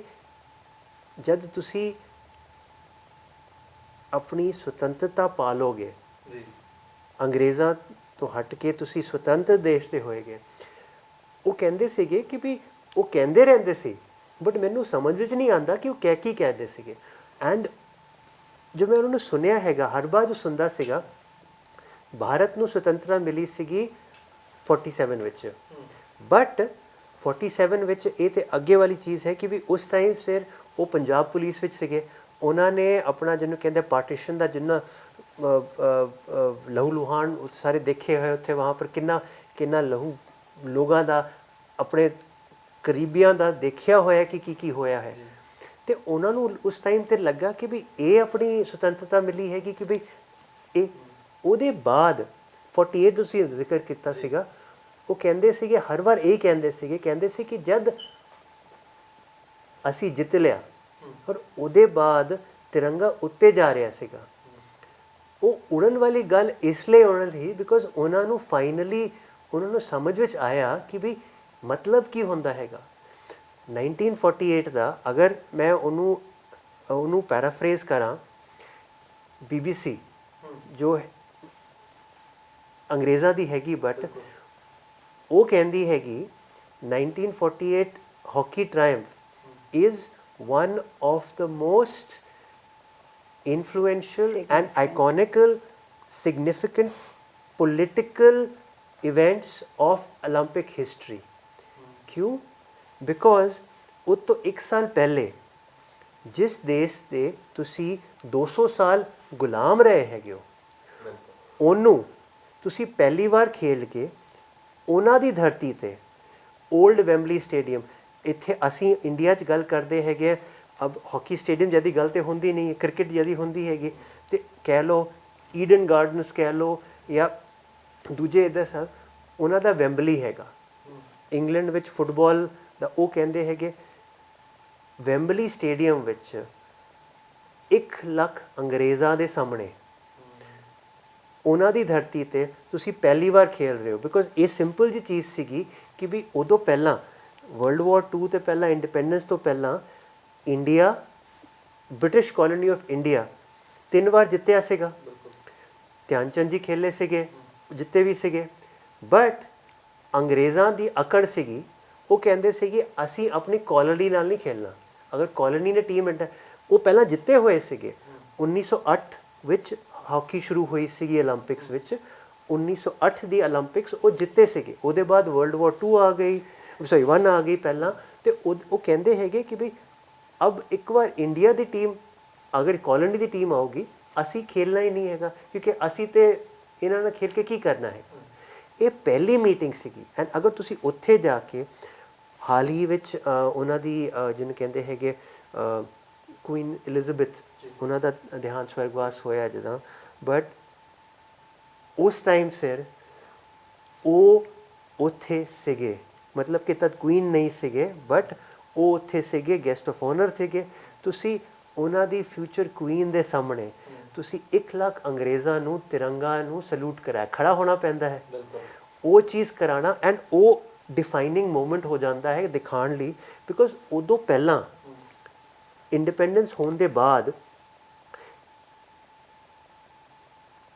ਜਦ ਤੁਸੀਂ ਆਪਣੀ ਸੁਤੰਤਰਤਾ ਪਾਲੋਗੇ ਜੀ, ਅੰਗਰੇਜ਼ਾਂ ਤੋਂ ਹਟ ਕੇ ਤੁਸੀਂ ਸੁਤੰਤਰ ਦੇਸ਼ ਦੇ ਹੋਏਗੇ। ਉਹ ਕਹਿੰਦੇ ਸੀਗੇ ਕਿ ਵੀ ਉਹ ਕਹਿੰਦੇ ਰਹਿੰਦੇ ਸੀ ਬਟ ਮੈਨੂੰ ਸਮਝ ਵਿੱਚ ਨਹੀਂ ਆਉਂਦਾ ਕਿ ਉਹ ਕੀ ਕਹਿੰਦੇ ਸੀਗੇ। ਐਂਡ ਜੋ ਮੈਂ ਉਹਨਾਂ ਨੂੰ ਸੁਣਿਆ ਹੈਗਾ, ਹਰ ਵਾਰ ਜੋ ਸੁਣਦਾ ਸੀਗਾ, ਭਾਰਤ ਨੂੰ ਸੁਤੰਤਰਤਾ ਮਿਲੀ ਸੀਗੀ 47 ਵਿੱਚ, ਬਟ 47 ਵਿੱਚ ਇਹ ਤੇ ਅੱਗੇ ਵਾਲੀ ਚੀਜ਼ ਹੈ ਕਿ ਵੀ ਉਸ ਟਾਈਮ ਸਿਰ ਉਹ ਪੰਜਾਬ ਪੁਲਿਸ ਵਿੱਚ ਸੀਗੇ। ਉਹਨਾਂ ਨੇ ਆਪਣਾ ਜਿਹਨੂੰ ਕਹਿੰਦੇ ਪਾਰਟੀਸ਼ਨ ਦਾ ਜਿੰਨਾ ਲਹੂ ਲੁਹਾਨ ਸਾਰੇ ਦੇਖੇ ਹੋਏ ਉੱਥੇ, ਵਹਾਂ ਪਰ ਕਿੰਨਾ ਲਹੂ ਲੋਕਾਂ ਦਾ ਆਪਣੇ ਕਰੀਬੀਆਂ ਦਾ ਦੇਖਿਆ ਹੋਇਆ ਕਿ ਕੀ ਹੋਇਆ ਹੈ। ਤੇ ਉਹਨਾਂ ਨੂੰ ਉਸ ਟਾਈਮ ਤੇ ਲੱਗਾ ਕਿ ਵੀ ਇਹ ਆਪਣੀ ਸੁਤੰਤਰਤਾ ਮਿਲੀ ਹੈਗੀ ਕਿ ਵੀ ਇਹ। ਉਹਦੇ ਬਾਅਦ 48 ਤੁਸੀਂ ਜ਼ਿਕਰ ਕੀਤਾ ਸੀਗਾ, ਉਹ ਕਹਿੰਦੇ ਸੀਗੇ ਹਰ ਵਾਰ ਇਹ ਕਹਿੰਦੇ ਸੀ ਕਿ ਜਦ ਅਸੀਂ ਜਿੱਤ ਲਿਆ ਔਰ ਉਹਦੇ ਬਾਅਦ ਤਿਰੰਗਾ ਉੱਤੇ ਜਾ ਰਿਹਾ ਸੀਗਾ, ਉਹ ਉੜਨ ਵਾਲੀ ਗੱਲ ਇਸ ਲਈ ਉੜਨ ਸੀ ਬਿਕੋਜ਼ ਉਹਨਾਂ ਨੂੰ ਫਾਈਨਲੀ ਉਹਨਾਂ ਨੂੰ ਸਮਝ ਵਿੱਚ ਆਇਆ ਕਿ ਵੀ ਮਤਲਬ ਕੀ ਹੁੰਦਾ ਹੈਗਾ 1948 ਦਾ। ਅਗਰ ਮੈਂ ਉਹਨੂੰ ਪੈਰਾਫਰੇਜ਼ ਕਰਾਂ, BBC ਜੋ ਅੰਗਰੇਜ਼ਾਂ ਦੀ ਹੈਗੀ ਬਟ ਉਹ ਕਹਿੰਦੀ ਹੈਗੀ 1948 hockey triumph is one of the most influential and iconical significant political events of Olympic history. क्यों? Because ਉਸ ਤੋਂ 1 ਸਾਲ ਪਹਿਲੇ ਜਿਸ ਦੇਸ਼ ਦੇ ਤੁਸੀਂ 200 ਸਾਲ ਗੁਲਾਮ ਰਹੇ ਹੈਗੇ ਹੋ, ਉਹਨੂੰ ਤੁਸੀਂ ਪਹਿਲੀ ਵਾਰ ਖੇਲ ਕੇ ਉਹਨਾਂ ਦੀ ਧਰਤੀ ਤੇ ਓਲਡ ਵੈਂਬਲੀ ਸਟੇਡੀਅਮ, ਇੱਥੇ ਅਸੀਂ ਇੰਡੀਆ 'ਚ ਗੱਲ ਕਰਦੇ ਹੈਗੇ ਅਬ ਹਾਕੀ ਸਟੇਡੀਅਮ ਜਿਹਦੀ ਗੱਲ ਤਾਂ ਹੁੰਦੀ ਨਹੀਂ, ਕ੍ਰਿਕਟ ਜਿਹਦੀ ਹੁੰਦੀ ਹੈਗੀ, ਅਤੇ ਕਹਿ ਲਓ ਈਡਨ ਗਾਰਡਨਸ ਕਹਿ ਲਓ ਜਾਂ ਦੂਜੇ ਇੱਧਰ ਸਰ, ਉਹਨਾਂ ਦਾ ਵੈਂਬਲੀ ਹੈਗਾ। ਇੰਗਲੈਂਡ ਵਿੱਚ ਫੁੱਟਬਾਲ ਦਾ ਉਹ ਕਹਿੰਦੇ ਹੈਗੇ ਵੈਂਬਲੀ ਸਟੇਡੀਅਮ ਵਿੱਚ 1 ਲੱਖ ਅੰਗਰੇਜ਼ਾਂ ਦੇ ਸਾਹਮਣੇ ਉਹਨਾਂ ਦੀ ਧਰਤੀ 'ਤੇ ਤੁਸੀਂ ਪਹਿਲੀ ਵਾਰ ਖੇਲ ਰਹੇ ਹੋ। ਬਿਕੋਜ਼ ਇਹ ਸਿੰਪਲ ਜਿਹੀ ਚੀਜ਼ ਸੀਗੀ ਕਿ ਵੀ ਉਦੋਂ ਪਹਿਲਾਂ ਵਰਲਡ ਵਾਰ 2 ਤੋਂ ਪਹਿਲਾਂ, ਇੰਡੀਪੈਂਡੈਂਸ ਤੋਂ ਪਹਿਲਾਂ India, British colony of India 3 ਵਾਰ ਜਿੱਤਿਆ ਸੀਗਾ। ਧਿਆਨ ਚੰਦ ਜੀ ਖੇਲੇ ਸੀਗੇ, ਜਿੱਤੇ ਵੀ ਸੀਗੇ, ਬਟ ਅੰਗਰੇਜ਼ਾਂ ਦੀ ਅਕੜ ਸੀਗੀ, ਉਹ ਕਹਿੰਦੇ ਸੀਗੇ ਅਸੀਂ ਆਪਣੀ ਕਾਲੋਨੀ ਨਾਲ ਨਹੀਂ ਖੇਲਣਾ। ਅਗਰ ਕਾਲੋਨੀ ਨੇ ਟੀਮ ਉਹ ਪਹਿਲਾਂ ਜਿੱਤੇ ਹੋਏ ਸੀਗੇ। 1908 ਵਿੱਚ ਹਾਕੀ ਸ਼ੁਰੂ ਹੋਈ ਸੀਗੀ ਓਲੰਪਿਕਸ ਵਿੱਚ, 1908 ਦੀ ਓਲੰਪਿਕਸ ਉਹ ਜਿੱਤੇ ਸੀਗੇ। ਉਹਦੇ ਬਾਅਦ ਵਰਲਡ ਵਾਰ 2 ਆ ਗਈ, 1 ਆ ਗਈ ਪਹਿਲਾਂ, ਅਤੇ ਉਹ ਕਹਿੰਦੇ ਹੈਗੇ ਕਿ ਵੀ ਅਬ ਇੱਕ ਵਾਰ ਇੰਡੀਆ ਦੀ ਟੀਮ ਅਗਰ ਕਾਲੋਨੀ ਦੀ ਟੀਮ ਆਊਗੀ ਅਸੀਂ ਖੇਲਣਾ ਹੀ ਨਹੀਂ ਹੈਗਾ, ਕਿਉਂਕਿ ਅਸੀਂ ਤਾਂ ਇਹਨਾਂ ਨਾਲ ਖੇਲ ਕੇ ਕੀ ਕਰਨਾ ਹੈ। ਇਹ ਪਹਿਲੀ ਮੀਟਿੰਗ ਸੀਗੀ। ਐਂਡ ਅਗਰ ਤੁਸੀਂ ਉੱਥੇ ਜਾ ਕੇ ਹਾਲ ਹੀ ਵਿੱਚ ਉਹਨਾਂ ਦੀ ਜਿਹਨੂੰ ਕਹਿੰਦੇ ਹੈਗੇ ਕੁਈਨ ਐਲਿਜ਼ਾਬੈਥ, ਉਹਨਾਂ ਦਾ ਦੇਹਾਂਤ ਸਵਰਗਵਾਸ ਹੋਇਆ ਜਿੱਦਾਂ, ਬਟ ਉਸ ਟਾਈਮ ਸਿਰ ਉਹ ਉੱਥੇ ਸੀਗੇ। ਮਤਲਬ ਕਿ ਤਦ ਕੁਈਨ ਨਹੀਂ ਸੀਗੇ ਬਟ ਉਹ ਉੱਥੇ ਸੀਗੇ, ਗੈਸਟ ਆਫ ਆਨਰ ਸੀਗੇ। ਤੁਸੀਂ ਉਹਨਾਂ ਦੀ ਫਿਊਚਰ ਕੁਈਨ ਦੇ ਸਾਹਮਣੇ ਤੁਸੀਂ 1 ਲੱਖ ਅੰਗਰੇਜ਼ਾਂ ਨੂੰ ਤਿਰੰਗਾ ਨੂੰ ਸਲੂਟ ਕਰਾਇਆ, ਖੜਾ ਹੋਣਾ ਪੈਂਦਾ ਹੈ। ਉਹ ਚੀਜ਼ ਕਰਾਉਣਾ ਐਂਡ ਉਹ ਡਿਫਾਈਨਿੰਗ ਮੂਮੈਂਟ ਹੋ ਜਾਂਦਾ ਹੈ ਦਿਖਾਉਣ ਲਈ, ਬਿਕੋਜ਼ ਉਦੋਂ ਪਹਿਲਾਂ ਇੰਡੀਪੈਂਡੈਂਸ ਹੋਣ ਦੇ ਬਾਅਦ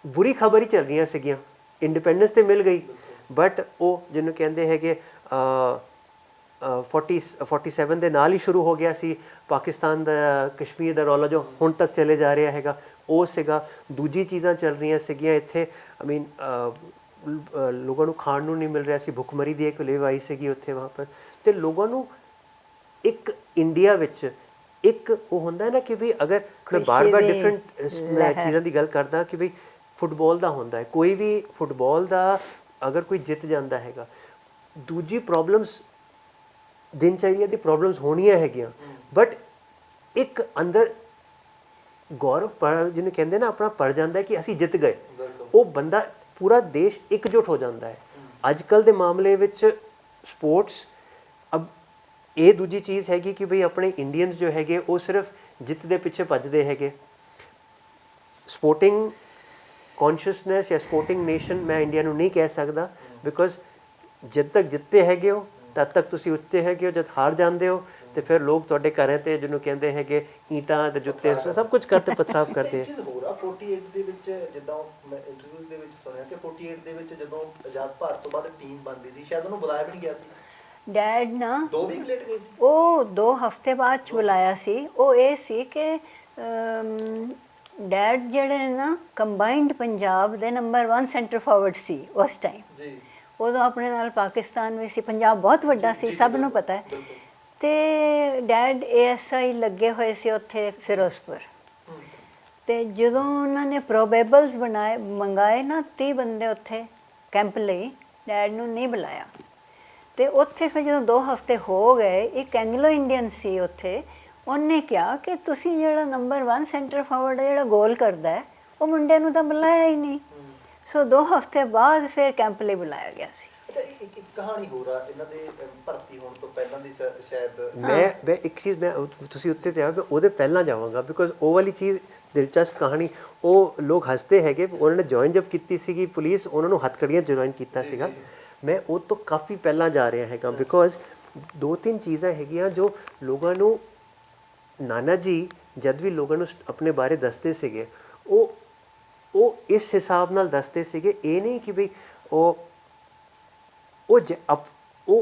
ਬੁਰੀ ਖਬਰ ਹੀ ਚੱਲ ਰਹੀਆਂ ਸੀਗੀਆਂ। ਇੰਡੀਪੈਂਡੈਂਸ ਤੇ ਮਿਲ ਗਈ ਬਟ ਉਹ ਜਿਹਨੂੰ ਕਹਿੰਦੇ ਹੈਗੇ 47 ਦੇ ਨਾਲ ਹੀ ਸ਼ੁਰੂ ਹੋ ਗਿਆ ਸੀ ਪਾਕਿਸਤਾਨ ਦਾ ਕਸ਼ਮੀਰ ਦਾ ਰੌਲਾ ਜੋ ਹੁਣ ਤੱਕ ਚਲੇ ਜਾ ਰਿਹਾ ਹੈਗਾ, ਉਹ ਸੀਗਾ। ਦੂਜੀ ਚੀਜ਼ਾਂ ਚੱਲ ਰਹੀਆਂ ਸੀਗੀਆਂ ਇੱਥੇ, ਆਈ ਮੀਨ ਲੋਕਾਂ ਨੂੰ ਖਾਣ ਨੂੰ ਨਹੀਂ ਮਿਲ ਰਿਹਾ ਸੀ, ਭੁੱਖਮਰੀ ਦੀ ਇੱਕ ਲੇਵ ਆਈ ਸੀਗੀ ਉੱਥੇ ਵਹਾਂ ਪਰ। ਅਤੇ ਲੋਕਾਂ ਨੂੰ ਇੱਕ ਇੰਡੀਆ ਵਿੱਚ ਇੱਕ ਉਹ ਹੁੰਦਾ ਨਾ ਕਿ ਵੀ ਅਗਰ ਮੈਂ ਬਾਰ-ਬਾਰ ਡਿਫਰੈਂਟ ਚੀਜ਼ਾਂ ਦੀ ਗੱਲ ਕਰਦਾ ਕਿ ਵੀ ਫੁੱਟਬਾਲ ਦਾ ਹੁੰਦਾ ਹੈ, ਕੋਈ ਵੀ ਫੁੱਟਬਾਲ ਦਾ ਅਗਰ ਕੋਈ ਜਿੱਤ ਜਾਂਦਾ ਹੈਗਾ, ਦੂਜੀ ਪ੍ਰੋਬਲਮਸ ਦਿਨਚਰਿਆ ਦੀ ਪ੍ਰੋਬਲਮਸ ਹੋਣੀਆਂ ਹੈਗੀਆਂ ਬਟ ਇੱਕ ਅੰਦਰ ਗੌਰਵ ਜਿਹਨੂੰ ਕਹਿੰਦੇ ਨਾ ਆਪਣਾ ਪੜ ਜਾਂਦਾ ਕਿ ਅਸੀਂ ਜਿੱਤ ਗਏ। ਉਹ ਬੰਦਾ ਪੂਰਾ ਦੇਸ਼ ਇਕਜੁੱਟ ਹੋ ਜਾਂਦਾ ਹੈ। ਅੱਜ ਕੱਲ੍ਹ ਦੇ ਮਾਮਲੇ ਵਿੱਚ ਸਪੋਰਟਸ ਅਬ ਇਹ ਦੂਜੀ ਚੀਜ਼ ਹੈਗੀ ਕਿ ਬਈ ਆਪਣੇ ਇੰਡੀਅਨਸ ਜੋ ਹੈਗੇ ਉਹ ਸਿਰਫ ਜਿੱਤ ਦੇ ਪਿੱਛੇ ਭੱਜਦੇ ਹੈਗੇ। ਸਪੋਰਟਿੰਗ ਕੌਨਸ਼ੀਅਸਨੈਸ ਜਾਂ ਸਪੋਰਟਿੰਗ ਨੇਸ਼ਨ ਮੈਂ ਇੰਡੀਆ ਨੂੰ ਨਹੀਂ ਕਹਿ ਸਕਦਾ, ਬਿਕੋਜ਼ ਜਦ ਤੱਕ ਜਿੱਤੇ ਹੈਗੇ ਹੋ ਤਦ ਤੱਕ ਤੁਸੀਂ ਉੱਤੇ ਹੈਗੇ ਹੋ, ਜਦ ਹਾਰ ਜਾਂਦੇ ਹੋ ਤੇ ਫਿਰ ਲੋਕ ਤੁਹਾਡੇ ਘਰਾਂ ਤੇ ਜਿਹਨੂੰ ਕਹਿੰਦੇ ਹੈਗੇ ਈਂਟਾਂ ਤੇ ਜੁੱਤੇ ਸਭ ਕੁਝ ਕਰਤੇ ਪਥਰਾਵ ਕਰਦੇ। ਚੀਜ਼ ਹੋਰ ਆ 48 ਦੇ ਵਿੱਚ ਜਿੱਦਾਂ ਮੈਂ ਇੰਟਰਵਿਊ ਦੇ ਵਿੱਚ ਸੁਣਿਆ ਕਿ 48 ਦੇ ਵਿੱਚ ਜਦੋਂ ਆਜ਼ਾਦ ਭਾਰਤ ਤੋਂ ਬਾਅਦ ਟੀਮ ਬਣਦੀ ਸੀ ਸ਼ਾਇਦ ਉਹਨੂੰ ਬੁਲਾਇਆ ਵੀ ਨਹੀਂ ਗਿਆ ਸੀ। ਡੈਡ ਨਾ 2 ਵੀਕ ਲੇਟ ਗਏ ਸੀ। ਉਹ 2 ਹਫ਼ਤੇ ਬਾਅਦ 'ਚ ਬੁਲਾਇਆ ਸੀ। ਉਹ ਇਹ ਸੀ ਕਿ ਡੈਡ ਜਿਹੜੇ ਨੇ ਨਾ ਕੰਬਾਈਨਡ ਪੰਜਾਬ ਦੇ ਨੰਬਰ 1 ਸੈਂਟਰ ਫਾਰਵਰਡ ਸੀ ਉਸ ਟਾਈਮ ਜੀ। ਉਦੋਂ ਆਪਣੇ ਨਾਲ ਪਾਕਿਸਤਾਨ ਵੀ ਸੀ, ਪੰਜਾਬ ਬਹੁਤ ਵੱਡਾ ਸੀ, ਸਭ ਨੂੰ ਪਤਾ ਹੈ। ਅਤੇ ਡੈਡ ASI ਲੱਗੇ ਹੋਏ ਸੀ ਉੱਥੇ ਫਿਰੋਜ਼ਪੁਰ। ਅਤੇ ਜਦੋਂ ਉਹਨਾਂ ਨੇ ਪ੍ਰੋਬੇਬਲਸ ਮੰਗਾਏ ਨਾ 30 ਬੰਦੇ ਉੱਥੇ ਕੈਂਪ ਲਈ, ਡੈਡ ਨੂੰ ਨਹੀਂ ਬੁਲਾਇਆ। ਅਤੇ ਉੱਥੇ ਫਿਰ ਜਦੋਂ 2 ਹਫ਼ਤੇ ਹੋ ਗਏ, ਇੱਕ ਐਂਗਲੋ ਇੰਡੀਅਨ ਸੀ ਉੱਥੇ, ਉਹਨੇ ਕਿਹਾ ਕਿ ਤੁਸੀਂ ਜਿਹੜਾ ਨੰਬਰ 1 ਸੈਂਟਰ ਫਾਰਵਰਡ ਹੈ ਜਿਹੜਾ ਗੋਲ ਕਰਦਾ ਹੈ, ਉਹ ਮੁੰਡੇ ਨੂੰ ਤਾਂ ਬੁਲਾਇਆ ਹੀ ਨਹੀਂ। ਸੋ 2 ਹਫ਼ਤੇ ਬਾਅਦ ਫਿਰ ਕੈਂਪ ਲਈ ਬੁਲਾਇਆ ਗਿਆ ਸੀ। ਅੱਛਾ, ਇੱਕ ਕਹਾਣੀ ਹੋਰ ਆ ਇਹਨਾਂ ਦੇ ਭਰਤੀ ਹੋਣ ਤੋਂ ਪਹਿਲਾਂ ਦੀ ਸ਼ਾਇਦ ਮੈਂ ਇੱਕ ਚੀਜ਼ ਮੈਂ ਤੁਸੀਂ ਉੱਤੇ ਤੇ ਆ ਮੈਂ ਉਹਦੇ ਪਹਿਲਾਂ ਜਾਵਾਂਗਾ, ਬਿਕੋਜ਼ ਉਹ ਵਾਲੀ ਚੀਜ਼ ਦਿਲਚਸਪ ਕਹਾਣੀ। ਉਹ ਲੋਕ ਹੱਸਦੇ ਹੈਗੇ, ਉਹਨਾਂ ਨੇ ਜੁਆਇਨ ਜਬ ਕੀਤੀ ਸੀਗੀ ਪੁਲਿਸ, ਉਹਨਾਂ ਨੂੰ ਹੱਥਕੜੀਆਂ ਜੁਆਇਨ ਕੀਤਾ ਸੀਗਾ। ਮੈਂ ਉਹ ਤੋਂ ਕਾਫੀ ਪਹਿਲਾਂ ਜਾ ਰਿਹਾ ਹੈਗਾ, ਬਿਕੋਜ਼ 2-3 ਚੀਜ਼ਾਂ ਹੈਗੀਆਂ ਜੋ ਲੋਕਾਂ ਨੂੰ ਨਾਨਾ ਜੀ ਜਦ ਵੀ ਲੋਕਾਂ ਨੂੰ ਆਪਣੇ ਬਾਰੇ ਦੱਸਦੇ ਸੀਗੇ ਉਹ ਇਸ ਹਿਸਾਬ ਨਾਲ ਦੱਸਦੇ ਸੀਗੇ। ਇਹ ਨਹੀਂ ਕਿ ਵੀ ਉਹ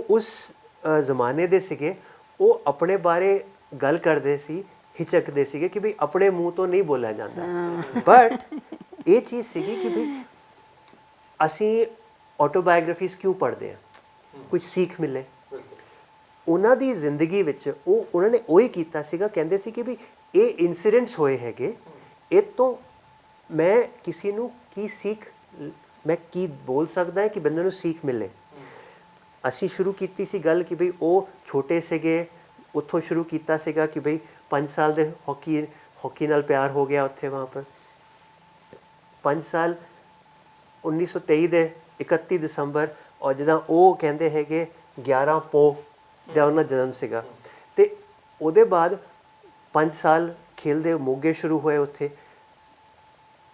ਉਸ ਜ਼ਮਾਨੇ ਦੇ ਸੀਗੇ, ਉਹ ਆਪਣੇ ਬਾਰੇ ਗੱਲ ਕਰਦੇ ਸੀ, ਹਿਚਕਦੇ ਸੀਗੇ ਕਿ ਵੀ ਆਪਣੇ ਮੂੰਹ ਤੋਂ ਨਹੀਂ ਬੋਲਿਆ ਜਾਂਦਾ। ਬਟ ਇਹ ਚੀਜ਼ ਸੀਗੀ ਕਿ ਵੀ ਅਸੀਂ ਆਟੋਬਾਇਓਗ੍ਰਾਫੀਜ਼ ਕਿਉਂ ਪੜ੍ਹਦੇ ਹਾਂ, ਕੁਝ ਸੀਖ ਮਿਲੇ। ਉਹਨਾਂ ਦੀ ਜ਼ਿੰਦਗੀ ਵਿੱਚ ਉਹਨਾਂ ਨੇ ਉਹੀ ਕੀਤਾ ਸੀਗਾ। ਕਹਿੰਦੇ ਸੀ ਕਿ ਵੀ ਇਹ ਇਨਸੀਡੈਂਟਸ ਹੋਏ ਹੈਗੇ, ਇਹ ਤੋਂ ਮੈਂ ਕਿਸੇ ਨੂੰ ਕੀ ਸੀਖ, ਮੈਂ ਕੀ ਬੋਲ ਸਕਦਾ ਹੈ ਕਿ ਬੰਦੇ ਨੂੰ ਸੀਖ ਮਿਲੇ। ਅਸੀਂ ਸ਼ੁਰੂ ਕੀਤੀ ਸੀ ਗੱਲ ਕਿ ਬਈ ਉਹ ਛੋਟੇ ਸੀਗੇ, ਉੱਥੋਂ ਸ਼ੁਰੂ ਕੀਤਾ ਸੀਗਾ ਕਿ ਬਈ 5 ਸਾਲ ਦੇ ਹਾਕੀ ਨਾਲ ਪਿਆਰ ਹੋ ਗਿਆ ਉੱਥੇ ਵਹਾਂ ਪਰ 5 ਸਾਲ 1923 ਦੇ 31 ਦਸੰਬਰ, ਔਰ ਜਿੱਦਾਂ ਉਹ ਕਹਿੰਦੇ ਹੈਗੇ 11 ਪੋਹ ਦਾ ਉਹਨਾਂ ਜਨਮ ਸੀਗਾ। ਅਤੇ ਉਹਦੇ ਬਾਅਦ 5 ਸਾਲ ਖੇਲਦੇ ਮੋਗੇ ਸ਼ੁਰੂ ਹੋਏ ਉੱਥੇ।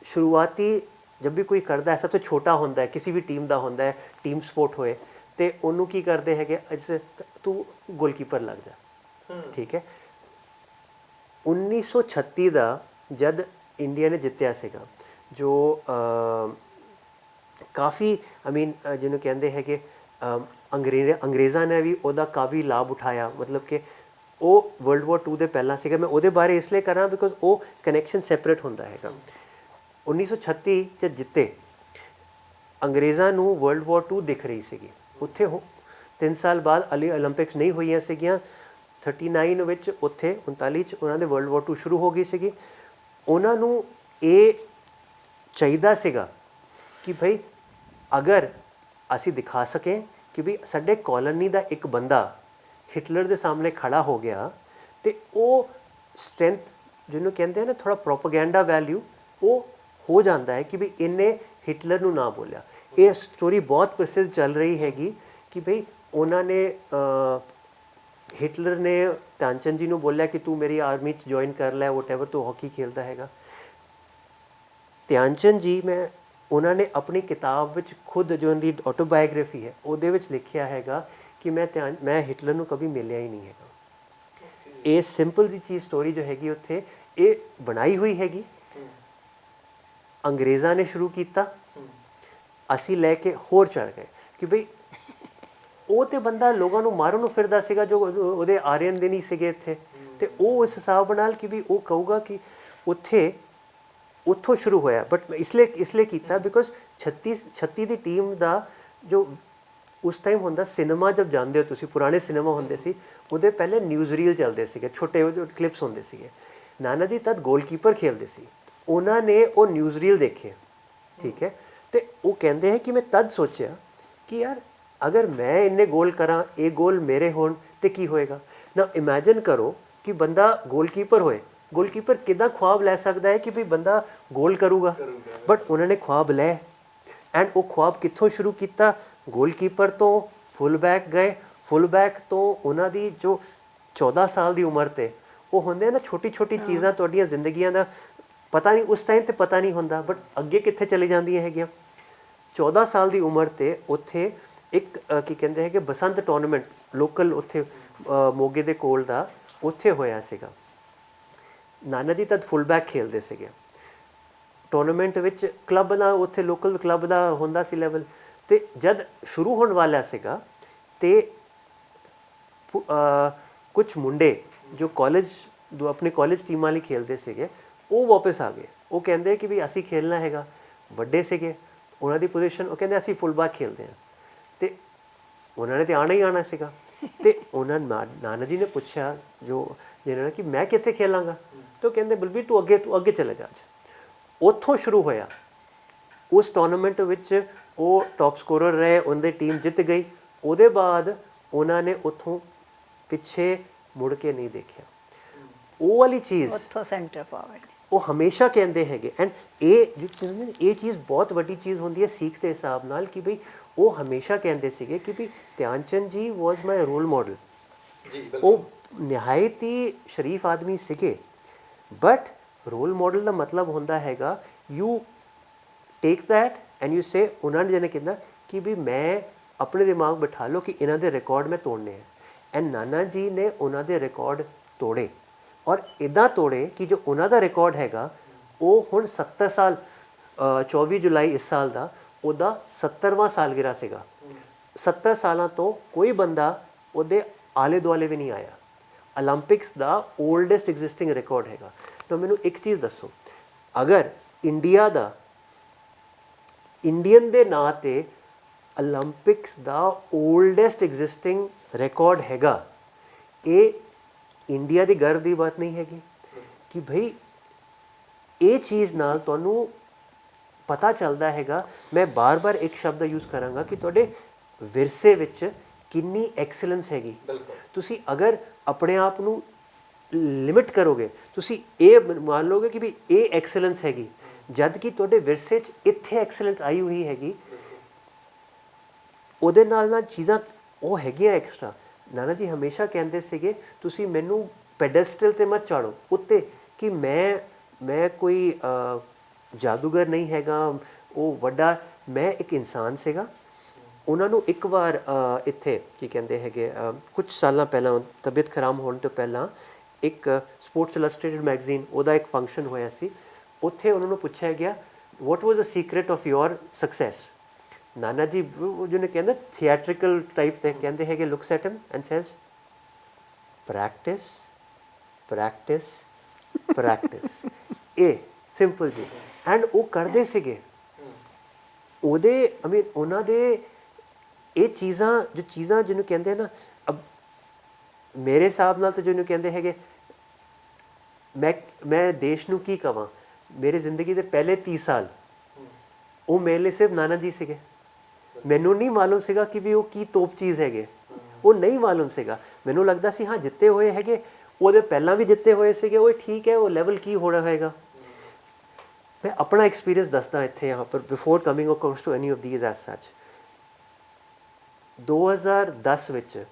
ਸ਼ੁਰੂਆਤੀ ਜਦ ਵੀ ਕੋਈ ਕਰਦਾ ਹੈ, ਸਭ ਤੋਂ ਛੋਟਾ ਹੁੰਦਾ ਹੈ, ਕਿਸੇ ਵੀ ਟੀਮ ਦਾ ਹੁੰਦਾ ਹੈ, ਟੀਮ ਸਪੋਰਟ ਹੋਏ, ਅਤੇ ਉਹਨੂੰ ਕੀ ਕਰਦੇ ਹੈਗੇ, ਤੂੰ ਗੋਲਕੀਪਰ ਲੱਗ ਜਾ, ਠੀਕ ਹੈ। 1936 ਦਾ ਜਦ ਇੰਡੀਆ ਨੇ ਜਿੱਤਿਆ ਸੀਗਾ, ਜੋ ਕਾਫੀ ਜਿਹਨੂੰ ਕਹਿੰਦੇ ਹੈਗੇ ਅੰਗਰੇਜ਼ਾਂ ਨੇ ਵੀ ਉਹਦਾ ਕਾਫੀ ਲਾਭ ਉਠਾਇਆ। ਮਤਲਬ ਕਿ ਉਹ ਵਰਲਡ ਵਾਰ 2 ਦੇ ਪਹਿਲਾਂ ਸੀਗਾ। ਮੈਂ ਉਹਦੇ ਬਾਰੇ ਇਸ ਲਈ ਕਰਾਂ ਬਿਕੋਜ਼ ਉਹ ਕਨੈਕਸ਼ਨ ਸੈਪਰੇਟ ਹੁੰਦਾ ਹੈਗਾ। 1936 'ਚ ਜਿੱਤੇ, ਅੰਗਰੇਜ਼ਾਂ ਨੂੰ ਵਰਲਡ ਵਾਰ 2 ਦਿਖ ਰਹੀ ਸੀਗੀ ਉੱਥੇ। 3 ਸਾਲ ਬਾਅਦ ਓਲੰਪਿਕਸ ਨਹੀਂ ਹੋਈਆਂ ਸੀਗੀਆਂ। 39 ਵਿੱਚ ਉੱਥੇ 39 'ਚ ਉਹਨਾਂ ਦੇ ਵਰਲਡ ਵਾਰ 2 ਸ਼ੁਰੂ ਹੋ ਗਈ ਸੀਗੀ। ਉਹਨਾਂ ਨੂੰ ਇਹ ਚਾਹੀਦਾ ਸੀਗਾ ਕਿ ਭਾਈ ਅਗਰ ਅਸੀਂ ਦਿਖਾ ਸਕੇ ਕਿ ਵੀ ਸਾਡੇ ਕਾਲੋਨੀ ਦਾ ਇੱਕ ਬੰਦਾ ਹਿਟਲਰ ਦੇ ਸਾਹਮਣੇ ਖੜਾ ਹੋ ਗਿਆ, ਅਤੇ ਉਹ ਸਟਰੈਂਥ ਜਿਹਨੂੰ ਕਹਿੰਦੇ ਆ ਨਾ ਥੋੜ੍ਹਾ ਪ੍ਰੋਪੇਗੈਂਡਾ ਵੈਲਿਊ ਉਹ ਹੋ ਜਾਂਦਾ ਹੈ ਕਿ ਵੀ ਇਹਨੇ ਹਿਟਲਰ ਨੂੰ ਨਾ ਬੋਲਿਆ। ਇਹ ਸਟੋਰੀ ਬਹੁਤ ਪ੍ਰਸਿੱਧ ਚੱਲ ਰਹੀ ਹੈਗੀ ਕਿ ਭਈ उन्होंने हिटलर ने ध्यानचंद जी ਨੂੰ ਬੋਲਿਆ ਕਿ ਤੂੰ ਮੇਰੀ ਆਰਮੀ 'ਚ ਜੁਆਇਨ ਕਰ ਲੈ ਵਟਐਵਰ ਤੂੰ ਹਾਕੀ ਖੇਲਦਾ ਹੈਗਾ। ਧਿਆਨਚੰਦ ਜੀ ਮੈਂ ਉਹਨਾਂ ਨੇ ਆਪਣੀ ਕਿਤਾਬ ਵਿੱਚ ਖੁਦ ਜੋ ਉਹਦੀ ਆਟੋਬਾਇਓਗ੍ਰਾਫੀ ਹੈ ਉਹਦੇ ਵਿੱਚ ਲਿਖਿਆ ਹੈਗਾ ਕਿ ਮੈਂ ਹਿਟਲਰ ਨੂੰ ਕभी ਮਿਲਿਆ ਹੀ ਨਹੀਂ ਹੈਗਾ। ਇਹ ਸਿੰਪਲ ਜੀ ਚੀਜ਼ ਸਟੋਰੀ ਜੋ ਹੈਗੀ ਉੱਥੇ ਇਹ ਬਣਾਈ ਹੋਈ ਹੈਗੀ। ਅੰਗਰੇਜ਼ਾਂ ਨੇ ਸ਼ੁਰੂ ਕੀਤਾ, ਅਸੀਂ ਲੈ ਕੇ ਹੋਰ ਚੜ ਗਏ ਕਿ ਭਈ ਉਹ ਤੇ ਬੰਦਾ ਲੋਕਾਂ ਨੂੰ ਮਾਰਨ ਨੂੰ ਫਿਰਦਾ ਸੀਗਾ ਜੋ ਉਹਦੇ ਆਰੀਅਨ ਦੇ ਨਹੀਂ ਸੀਗੇ ਇੱਥੇ, ਤੇ ਉਹ ਉਸ ਹਿਸਾਬ ਨਾਲ ਕਿ ਵੀ ਉਹ ਕਹੂਗਾ ਕਿ ਉੱਥੋਂ ਸ਼ੁਰੂ ਹੋਇਆ। ਬਟ ਇਸ ਲਈ ਕੀਤਾ ਬਿਕੋਜ਼ 36 ਦੀ ਟੀਮ ਦਾ ਜੋ ਉਸ ਟਾਈਮ ਹੁੰਦਾ ਸਿਨੇਮਾ ਜਦ ਜਾਂਦੇ ਹੋ ਤੁਸੀਂ, ਪੁਰਾਣੇ ਸਿਨੇਮਾ ਹੁੰਦੇ ਸੀ ਉਹਦੇ ਪਹਿਲੇ ਨਿਊਜ਼ ਰੀਲ ਚੱਲਦੇ ਸੀਗੇ, ਛੋਟੇ ਕਲਿੱਪਸ ਹੁੰਦੇ ਸੀਗੇ। ਨਾਨਾ ਜੀ ਤਦ ਗੋਲਕੀਪਰ ਖੇਲਦੇ ਸੀ, ਉਹਨਾਂ ਨੇ ਉਹ ਨਿਊਜ਼ ਰੀਲ ਦੇਖੇ, ਠੀਕ ਹੈ, ਤੇ ਉਹ ਕਹਿੰਦੇ ਹੈ ਕਿ ਮੈਂ ਤਦ ਸੋਚਿਆ ਕਿ ਯਾਰ ਅਗਰ ਮੈਂ ਇੰਨੇ ਗੋਲ ਕਰਾਂ, ਇਹ ਗੋਲ ਮੇਰੇ ਹੋਣ ਤੇ ਕੀ ਹੋਏਗਾ ਨਾ। ਇਮੈਜਿਨ ਕਰੋ ਕਿ ਬੰਦਾ ਗੋਲਕੀਪਰ ਹੋਏ, ਗੋਲਕੀਪਰ ਕਿੱਦਾਂ ਖੁਆਬ ਲੈ ਸਕਦਾ ਹੈ ਕਿ ਵੀ ਬੰਦਾ ਗੋਲ ਕਰੂਗਾ, ਬਟ ਉਹਨਾਂ ਨੇ ਖੁਆਬ ਲੈ। ਐਂਡ ਉਹ ਖੁਆਬ ਕਿੱਥੋਂ ਸ਼ੁਰੂ ਕੀਤਾ, ਗੋਲਕੀਪਰ ਤੋਂ ਫੁੱਲ ਬੈਕ ਗਏ, ਫੁੱਲ ਬੈਕ ਤੋਂ ਉਹਨਾਂ ਦੀ ਜੋ 14 ਸਾਲ ਦੀ ਉਮਰ ਤੇ ਉਹ ਹੁੰਦੇ ਨਾ ਛੋਟੀ ਛੋਟੀ ਚੀਜ਼ਾਂ ਤੁਹਾਡੀਆਂ ਜ਼ਿੰਦਗੀਆਂ ਦਾ ਪਤਾ ਨਹੀਂ ਉਸ ਟਾਈਮ ਤੇ ਪਤਾ ਨਹੀਂ ਹੁੰਦਾ, ਬਟ ਅੱਗੇ ਕਿੱਥੇ ਚਲੇ ਜਾਂਦੀਆਂ ਹੈਗੀਆਂ। 14 ਸਾਲ ਦੀ ਉਮਰ ਤੇ ਉੱਥੇ ਇੱਕ ਕੀ ਕਹਿੰਦੇ ਹੈ ਕਿ ਬਸੰਤ ਟੂਰਨਾਮੈਂਟ ਲੋਕਲ ਉੱਥੇ ਮੋਗੇ ਦੇ ਕੋਲ ਦਾ ਉੱਥੇ ਹੋਇਆ ਸੀਗਾ। ਨਾਨਾ ਜੀ ਤਦ ਫੁੱਲ ਬੈਕ ਖੇਲਦੇ ਸੀਗੇ ਟੂਰਨਾਮੈਂਟ ਵਿੱਚ, ਕਲੱਬ ਦਾ ਉੱਥੇ ਲੋਕਲ ਕਲੱਬ ਦਾ ਹੁੰਦਾ ਸੀ ਲੈਵਲ, ਤੇ ਜਦ ਸ਼ੁਰੂ ਹੋਣ ਵਾਲਾ ਸੀਗਾ ਤੇ ਕੁਝ ਮੁੰਡੇ ਜੋ ਕਾਲਜ ਜੋ ਆਪਣੇ ਕਾਲਜ ਟੀਮਾਂ ਲਈ ਖੇਲਦੇ ਸੀਗੇ ਉਹ ਵਾਪਸ ਆ ਗਏ। ਉਹ ਕਹਿੰਦੇ ਕਿ ਵੀ ਅਸੀਂ ਖੇਲਣਾ ਹੈਗਾ, ਵੱਡੇ ਸੀਗੇ ਉਹਨਾਂ ਦੀ ਪੋਜੀਸ਼ਨ, ਉਹ ਕਹਿੰਦੇ ਅਸੀਂ ਫੁੱਲ ਬੈਕ ਖੇਲਦੇ ਹਾਂ, ਤੇ ਉਹਨਾਂ ਨੇ ਤੇ ਆਉਣਾ ਹੀ ਆਉਣਾ ਸੀਗਾ। ਤੇ ਉਹਨਾਂ ਨਾਨਾ ਜੀ ਨੇ ਪੁੱਛਿਆ ਜੋ ਜਿਹਨਾਂ ਨੇ ਕਿ ਮੈਂ ਕਿੱਥੇ ਖੇਲਾਂਗਾ, ਤੇ ਉਹ ਕਹਿੰਦੇ ਬਲਬੀਰ ਤੂੰ ਅੱਗੇ ਚਲੇ ਜਾ। ਉੱਥੋਂ ਸ਼ੁਰੂ ਹੋਇਆ। ਉਸ ਟੂਰਨਾਮੈਂਟ ਵਿੱਚ ਉਹ ਟੌਪ ਸਕੋਰਰ ਰਹੇ, ਉਹਦੀ ਟੀਮ ਜਿੱਤ ਗਈ। ਉਹਦੇ ਬਾਅਦ ਉਹਨਾਂ ਨੇ ਉੱਥੋਂ ਪਿੱਛੇ ਮੁੜ ਕੇ ਨਹੀਂ ਦੇਖਿਆ। ਉਹ ਵਾਲੀ ਚੀਜ਼ ਉੱਥੋਂ ਸੈਂਟਰ ਫਾਰਵਰਡ ਉਹ ਹਮੇਸ਼ਾ ਕਹਿੰਦੇ ਹੈਗੇ। ਐਂਡ ਇਹ ਚੀਜ਼ ਬਹੁਤ ਵੱਡੀ ਚੀਜ਼ ਹੁੰਦੀ ਹੈ ਸਿੱਖ ਦੇ ਹਿਸਾਬ ਨਾਲ ਕਿ ਭਈ ਉਹ ਹਮੇਸ਼ਾ ਕਹਿੰਦੇ ਸੀਗੇ ਕਿ ਵੀ ਧਿਆਨਚੰਦ ਜੀ ਵਾਜ਼ ਮਾਈ ਰੋਲ ਮਾਡਲ। ਉਹ ਨਿਹਾਇਤ ਹੀ ਸ਼ਰੀਫ ਆਦਮੀ ਸੀਗੇ, ਬਟ ਰੋਲ ਮਾਡਲ ਦਾ ਮਤਲਬ ਹੁੰਦਾ ਹੈਗਾ you take that and you say, ਉਹਨਾਂ ਨੇ ਜਿਹਨੇ ਕਹਿੰਦਾ ਕਿ ਵੀ ਮੈਂ ਆਪਣੇ ਦਿਮਾਗ ਬਿਠਾ ਲਓ ਕਿ ਇਹਨਾਂ ਦੇ ਰਿਕਾਰਡ ਮੈਂ ਤੋੜਨੇ ਹੈ। ਐਂਡ ਨਾਨਾ ਜੀ ਨੇ ਉਹਨਾਂ ਦੇ ਰਿਕਾਰਡ ਤੋੜੇ, ਔਰ ਇੱਦਾਂ ਤੋੜੇ ਕਿ ਜੋ ਉਹਨਾਂ ਦਾ ਰਿਕਾਰਡ ਹੈਗਾ ਉਹ ਹੁਣ 70 ਸਾਲ 24 ਜੁਲਾਈ ਇਸ ਸਾਲ ਦਾ ਉਹਦਾ 70ਵਾਂ ਸਾਲਗਿਰਾ ਸੀਗਾ। 70 ਸਾਲਾਂ ਤੋਂ ਕੋਈ ਬੰਦਾ ਉਹਦੇ ਆਲੇ ਦੁਆਲੇ ਵੀ ਨਹੀਂ ਆਇਆ। ਓਲੰਪਿਕਸ ਦਾ ਓਲਡੈਸਟ ਐਗਜ਼ਿਸਟਿੰਗ ਰਿਕਾਰਡ ਹੈਗਾ। ਤਾਂ ਮੈਨੂੰ ਇੱਕ ਚੀਜ਼ ਦੱਸੋ, ਅਗਰ ਇੰਡੀਆ ਦਾ ਇੰਡੀਅਨ ਦੇ ਨਾਂ ਤੇ ਓਲੰਪਿਕਸ ਦਾ ਓਲਡੈਸਟ ਐਗਜ਼ਿਸਟਿੰਗ ਰਿਕਾਰਡ ਹੈਗਾ, ਇਹ ਇੰਡੀਆ ਦੀ ਗਰਵ ਦੀ ਬਾਤ ਨਹੀਂ ਹੈਗੀ ਕਿ ਭਈ ਇਹ ਚੀਜ਼ ਨਾਲ ਤੁਹਾਨੂੰ ਪਤਾ ਚੱਲਦਾ ਹੈਗਾ। ਮੈਂ ਬਾਰ-ਬਾਰ ਇੱਕ ਸ਼ਬਦ ਦਾ ਯੂਜ਼ ਕਰਾਂਗਾ ਕਿ ਤੁਹਾਡੇ ਵਿਰਸੇ ਵਿੱਚ ਕਿੰਨੀ ਐਕਸਲੈਂਸ ਹੈਗੀ। ਤੁਸੀਂ ਅਗਰ ਆਪਣੇ ਆਪ ਨੂੰ ਲਿਮਿਟ ਕਰੋਗੇ, ਤੁਸੀਂ ਇਹ ਮੰਨ ਲਓਗੇ ਕਿ ਵੀ ਇਹ ਐਕਸਲੈਂਸ ਹੈਗੀ, ਜਦ ਕਿ ਤੁਹਾਡੇ ਵਿਰਸੇ 'ਚ ਇੱਥੇ ਐਕਸਲੈਂਸ ਆਈ ਹੋਈ ਹੈਗੀ, ਉਹਦੇ ਨਾਲ ਚੀਜ਼ਾਂ ਉਹ ਹੈਗੀਆਂ ਐਕਸਟਰਾ। ਨਾਨਾ ਜੀ ਹਮੇਸ਼ਾ ਕਹਿੰਦੇ ਸੀਗੇ ਤੁਸੀਂ ਮੈਨੂੰ ਪੈਡੈਸਟਲ 'ਤੇ ਮਤ ਚਾੜੋ ਉੱਤੇ ਕਿ ਮੈਂ ਕੋਈ ਜਾਦੂਗਰ ਨਹੀਂ ਹੈਗਾ, ਉਹ ਵੱਡਾ, ਮੈਂ ਇੱਕ ਇਨਸਾਨ ਸੀਗਾ। ਉਹਨਾਂ ਨੂੰ ਇੱਕ ਵਾਰ ਇੱਥੇ ਕੀ ਕਹਿੰਦੇ ਹੈਗੇ ਕੁਝ ਸਾਲਾਂ ਪਹਿਲਾਂ ਤਬੀਅਤ ਖਰਾਬ ਹੋਣ ਤੋਂ ਪਹਿਲਾਂ ਇੱਕ ਸਪੋਰਟਸ ਇਲਸਟ੍ਰੇਟਡ ਮੈਗਜ਼ੀਨ ਉਹਦਾ ਇੱਕ ਫੰਕਸ਼ਨ ਹੋਇਆ ਸੀ। ਉੱਥੇ ਉਹਨਾਂ ਨੂੰ ਪੁੱਛਿਆ ਗਿਆ ਵਾਟ ਵਾਜ਼ ਦ secret of your success. Nana ji ਜਿਹਨੇ ਕਹਿੰਦੇ ਥੀਏਟ੍ਰਿਕਲ ਟਾਈਪ ਤੇ ਕਹਿੰਦੇ ਹੈਗੇ looks at him and says practice practice practice. ਇਹ ਸਿੰਪਲ ਜੀ। ਐਂਡ ਉਹ ਕਰਦੇ ਸੀਗੇ ਉਹਦੇ ਉਹਨਾਂ ਦੇ ਇਹ ਚੀਜ਼ਾਂ ਜਿਹਨੂੰ ਕਹਿੰਦੇ ਨਾ, ਮੇਰੇ ਹਿਸਾਬ ਨਾਲ ਤਾਂ ਜਿਹਨੂੰ ਕਹਿੰਦੇ ਹੈਗੇ ਮੈਂ ਦੇਸ਼ ਨੂੰ ਕੀ ਕਵਾਂ, ਮੇਰੀ ਜ਼ਿੰਦਗੀ ਦੇ ਪਹਿਲੇ 30 ਸਾਲ ਉਹ ਮੇਰੇ ਲਈ ਸਿਰਫ ਨਾਨਾ ਜੀ ਸੀਗੇ। ਮੈਨੂੰ ਨਹੀਂ ਮਾਲੂਮ ਸੀਗਾ ਕਿ ਵੀ ਉਹ ਕੀ ਤੋਪ ਚੀਜ਼ ਹੈਗੇ, ਉਹ ਨਹੀਂ ਮਾਲੂਮ ਸੀਗਾ। ਮੈਨੂੰ ਲੱਗਦਾ ਸੀ ਹਾਂ ਜਿੱਤੇ ਹੋਏ ਹੈਗੇ, ਉਹਦੇ ਪਹਿਲਾਂ ਵੀ ਜਿੱਤੇ ਹੋਏ ਸੀਗੇ, ਉਹ ਠੀਕ ਹੈ, ਉਹ ਲੈਵਲ ਕੀ ਹੋ ਰਿਹਾ ਹੋਏਗਾ। ਮੈਂ ਆਪਣਾ ਐਕਸਪੀਰੀਅੰਸ ਦੱਸਦਾ ਇੱਥੇ यहाँ पर before coming across to any of these as such. 2010 ਵਿੱਚ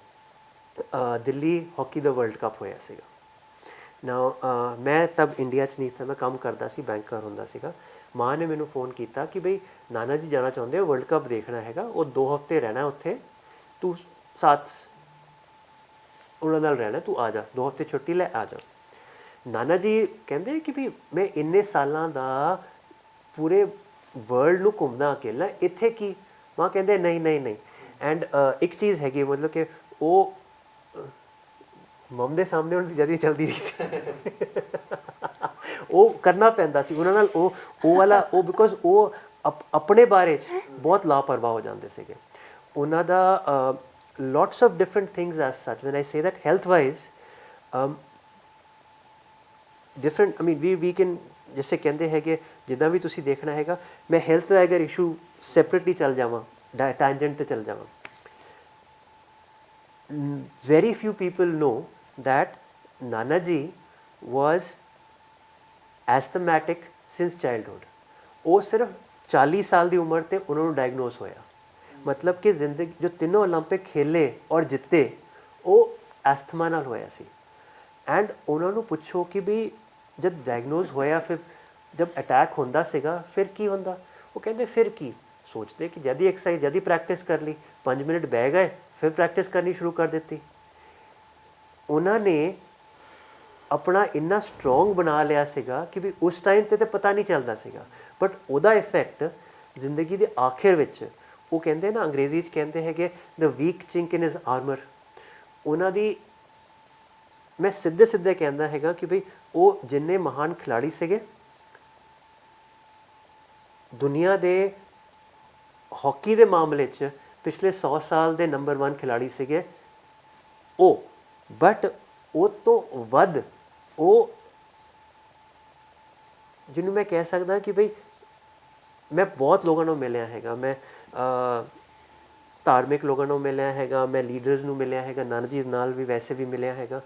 ਦਿੱਲੀ ਹਾਕੀ ਦਾ ਵਰਲਡ ਕੱਪ ਹੋਇਆ ਸੀਗਾ ਨਾ। ਮੈਂ ਤਬ ਇੰਡੀਆ 'ਚ ਨਹੀਂ ਸੀ, ਮੈਂ ਕੰਮ ਕਰਦਾ ਸੀ, ਬੈਂਕਰ ਹੁੰਦਾ ਸੀਗਾ। ਮਾਂ ਨੇ ਮੈਨੂੰ ਫ਼ੋਨ ਕੀਤਾ ਕਿ ਬਈ ਨਾਨਾ ਜੀ ਜਾਣਾ ਚਾਹੁੰਦੇ ਹੋ, ਵਰਲਡ ਕੱਪ ਦੇਖਣਾ ਹੈਗਾ, ਉਹ 2 ਹਫ਼ਤੇ ਰਹਿਣਾ ਉੱਥੇ, ਤੂੰ ਸਾਥ ਉਹਨਾਂ ਨਾਲ ਰਹਿਣਾ, ਤੂੰ ਆ ਜਾ, 2 ਹਫ਼ਤੇ ਛੁੱਟੀ ਲੈ ਆ ਜਾ। ਨਾਨਾ ਜੀ ਕਹਿੰਦੇ ਕਿ ਵੀ ਮੈਂ ਇੰਨੇ ਸਾਲਾਂ ਦਾ ਪੂਰੇ ਵਰਲਡ ਨੂੰ ਘੁੰਮਦਾ ਅਕੇਲਾ, ਇੱਥੇ ਕੀ। ਮਾਂ ਕਹਿੰਦੇ ਨਹੀਂ ਨਹੀਂ ਨਹੀਂ। ਐਂਡ ਇੱਕ ਚੀਜ਼ ਹੈਗੀ, ਮਤਲਬ ਕਿ ਉਹ ਮਮ ਦੇ ਸਾਹਮਣੇ ਉਹਨਾਂ ਦੀ ਜਦੀ ਚੱਲਦੀ ਰਹੀ ਸੀ ਉਹ ਕਰਨਾ ਪੈਂਦਾ ਸੀ ਉਹਨਾਂ ਨਾਲ, ਉਹ ਵਾਲਾ ਉਹ ਬਿਕੋਜ਼ ਉਹ ਆਪਣੇ ਬਾਰੇ 'ਚ ਬਹੁਤ ਲਾਪਰਵਾਹ ਹੋ ਜਾਂਦੇ ਸੀਗੇ। ਉਹਨਾਂ ਦਾ lots of different things as such. When I say that health wise, different, I mean we can जैसे कहते हैं कि जिदा भी तुसी देखना हैगा, मैं हेल्थ का अगर इशू सेपरेटली चल जावां, टैंजेंट ते चल जावां। Very few people know that Nana ji was asthmatic since childhood. वो सिर्फ 40 साल की उम्र ते उन्होंने डायग्नोस होया। मतलब कि जिंदगी जो तीनों ओलंपिक खेले और जिते वो एस्थमा नाल होया सी। एंड उन्होंने पूछो कि भी जब डायग्नोज होया, फिर जब अटैक होंदा सीगा, फिर की होंदा, वो कहते फिर की सोचते कि जदी एक्सरसाइज जदी प्रैक्टिस कर ली, 5 मिनट बह गए, फिर प्रैक्टिस करनी शुरू कर दी। उन्होंने अपना इन्ना स्ट्रोंग बना लिया सीगा कि भी उस टाइम ते पता नहीं चलता सीगा, बट उहदा इफेक्ट जिंदगी के आखिर विच वो कहते ना, अंग्रेजी च कहते हैं कि the weak chink in is armour. उन्होंने मैं सीधे सीधे कहना है कि भाई वो जिन्ने महान खिलाड़ी सीगे दुनिया के हॉकी के मामले च पिछले 100 साल के नंबर 1 खिलाड़ी सीगे वो, बट वो तो वध वो जिन्होंने मैं कह सकता कि भाई मैं बहुत लोगों को मिलिया हैगा, मैं धार्मिक लोगों को मिलिया हैगा, मैं लीडर्स ਨੂੰ मिलिया हैगा, नाना जी नाल भी वैसे भी मिलिया हैगा।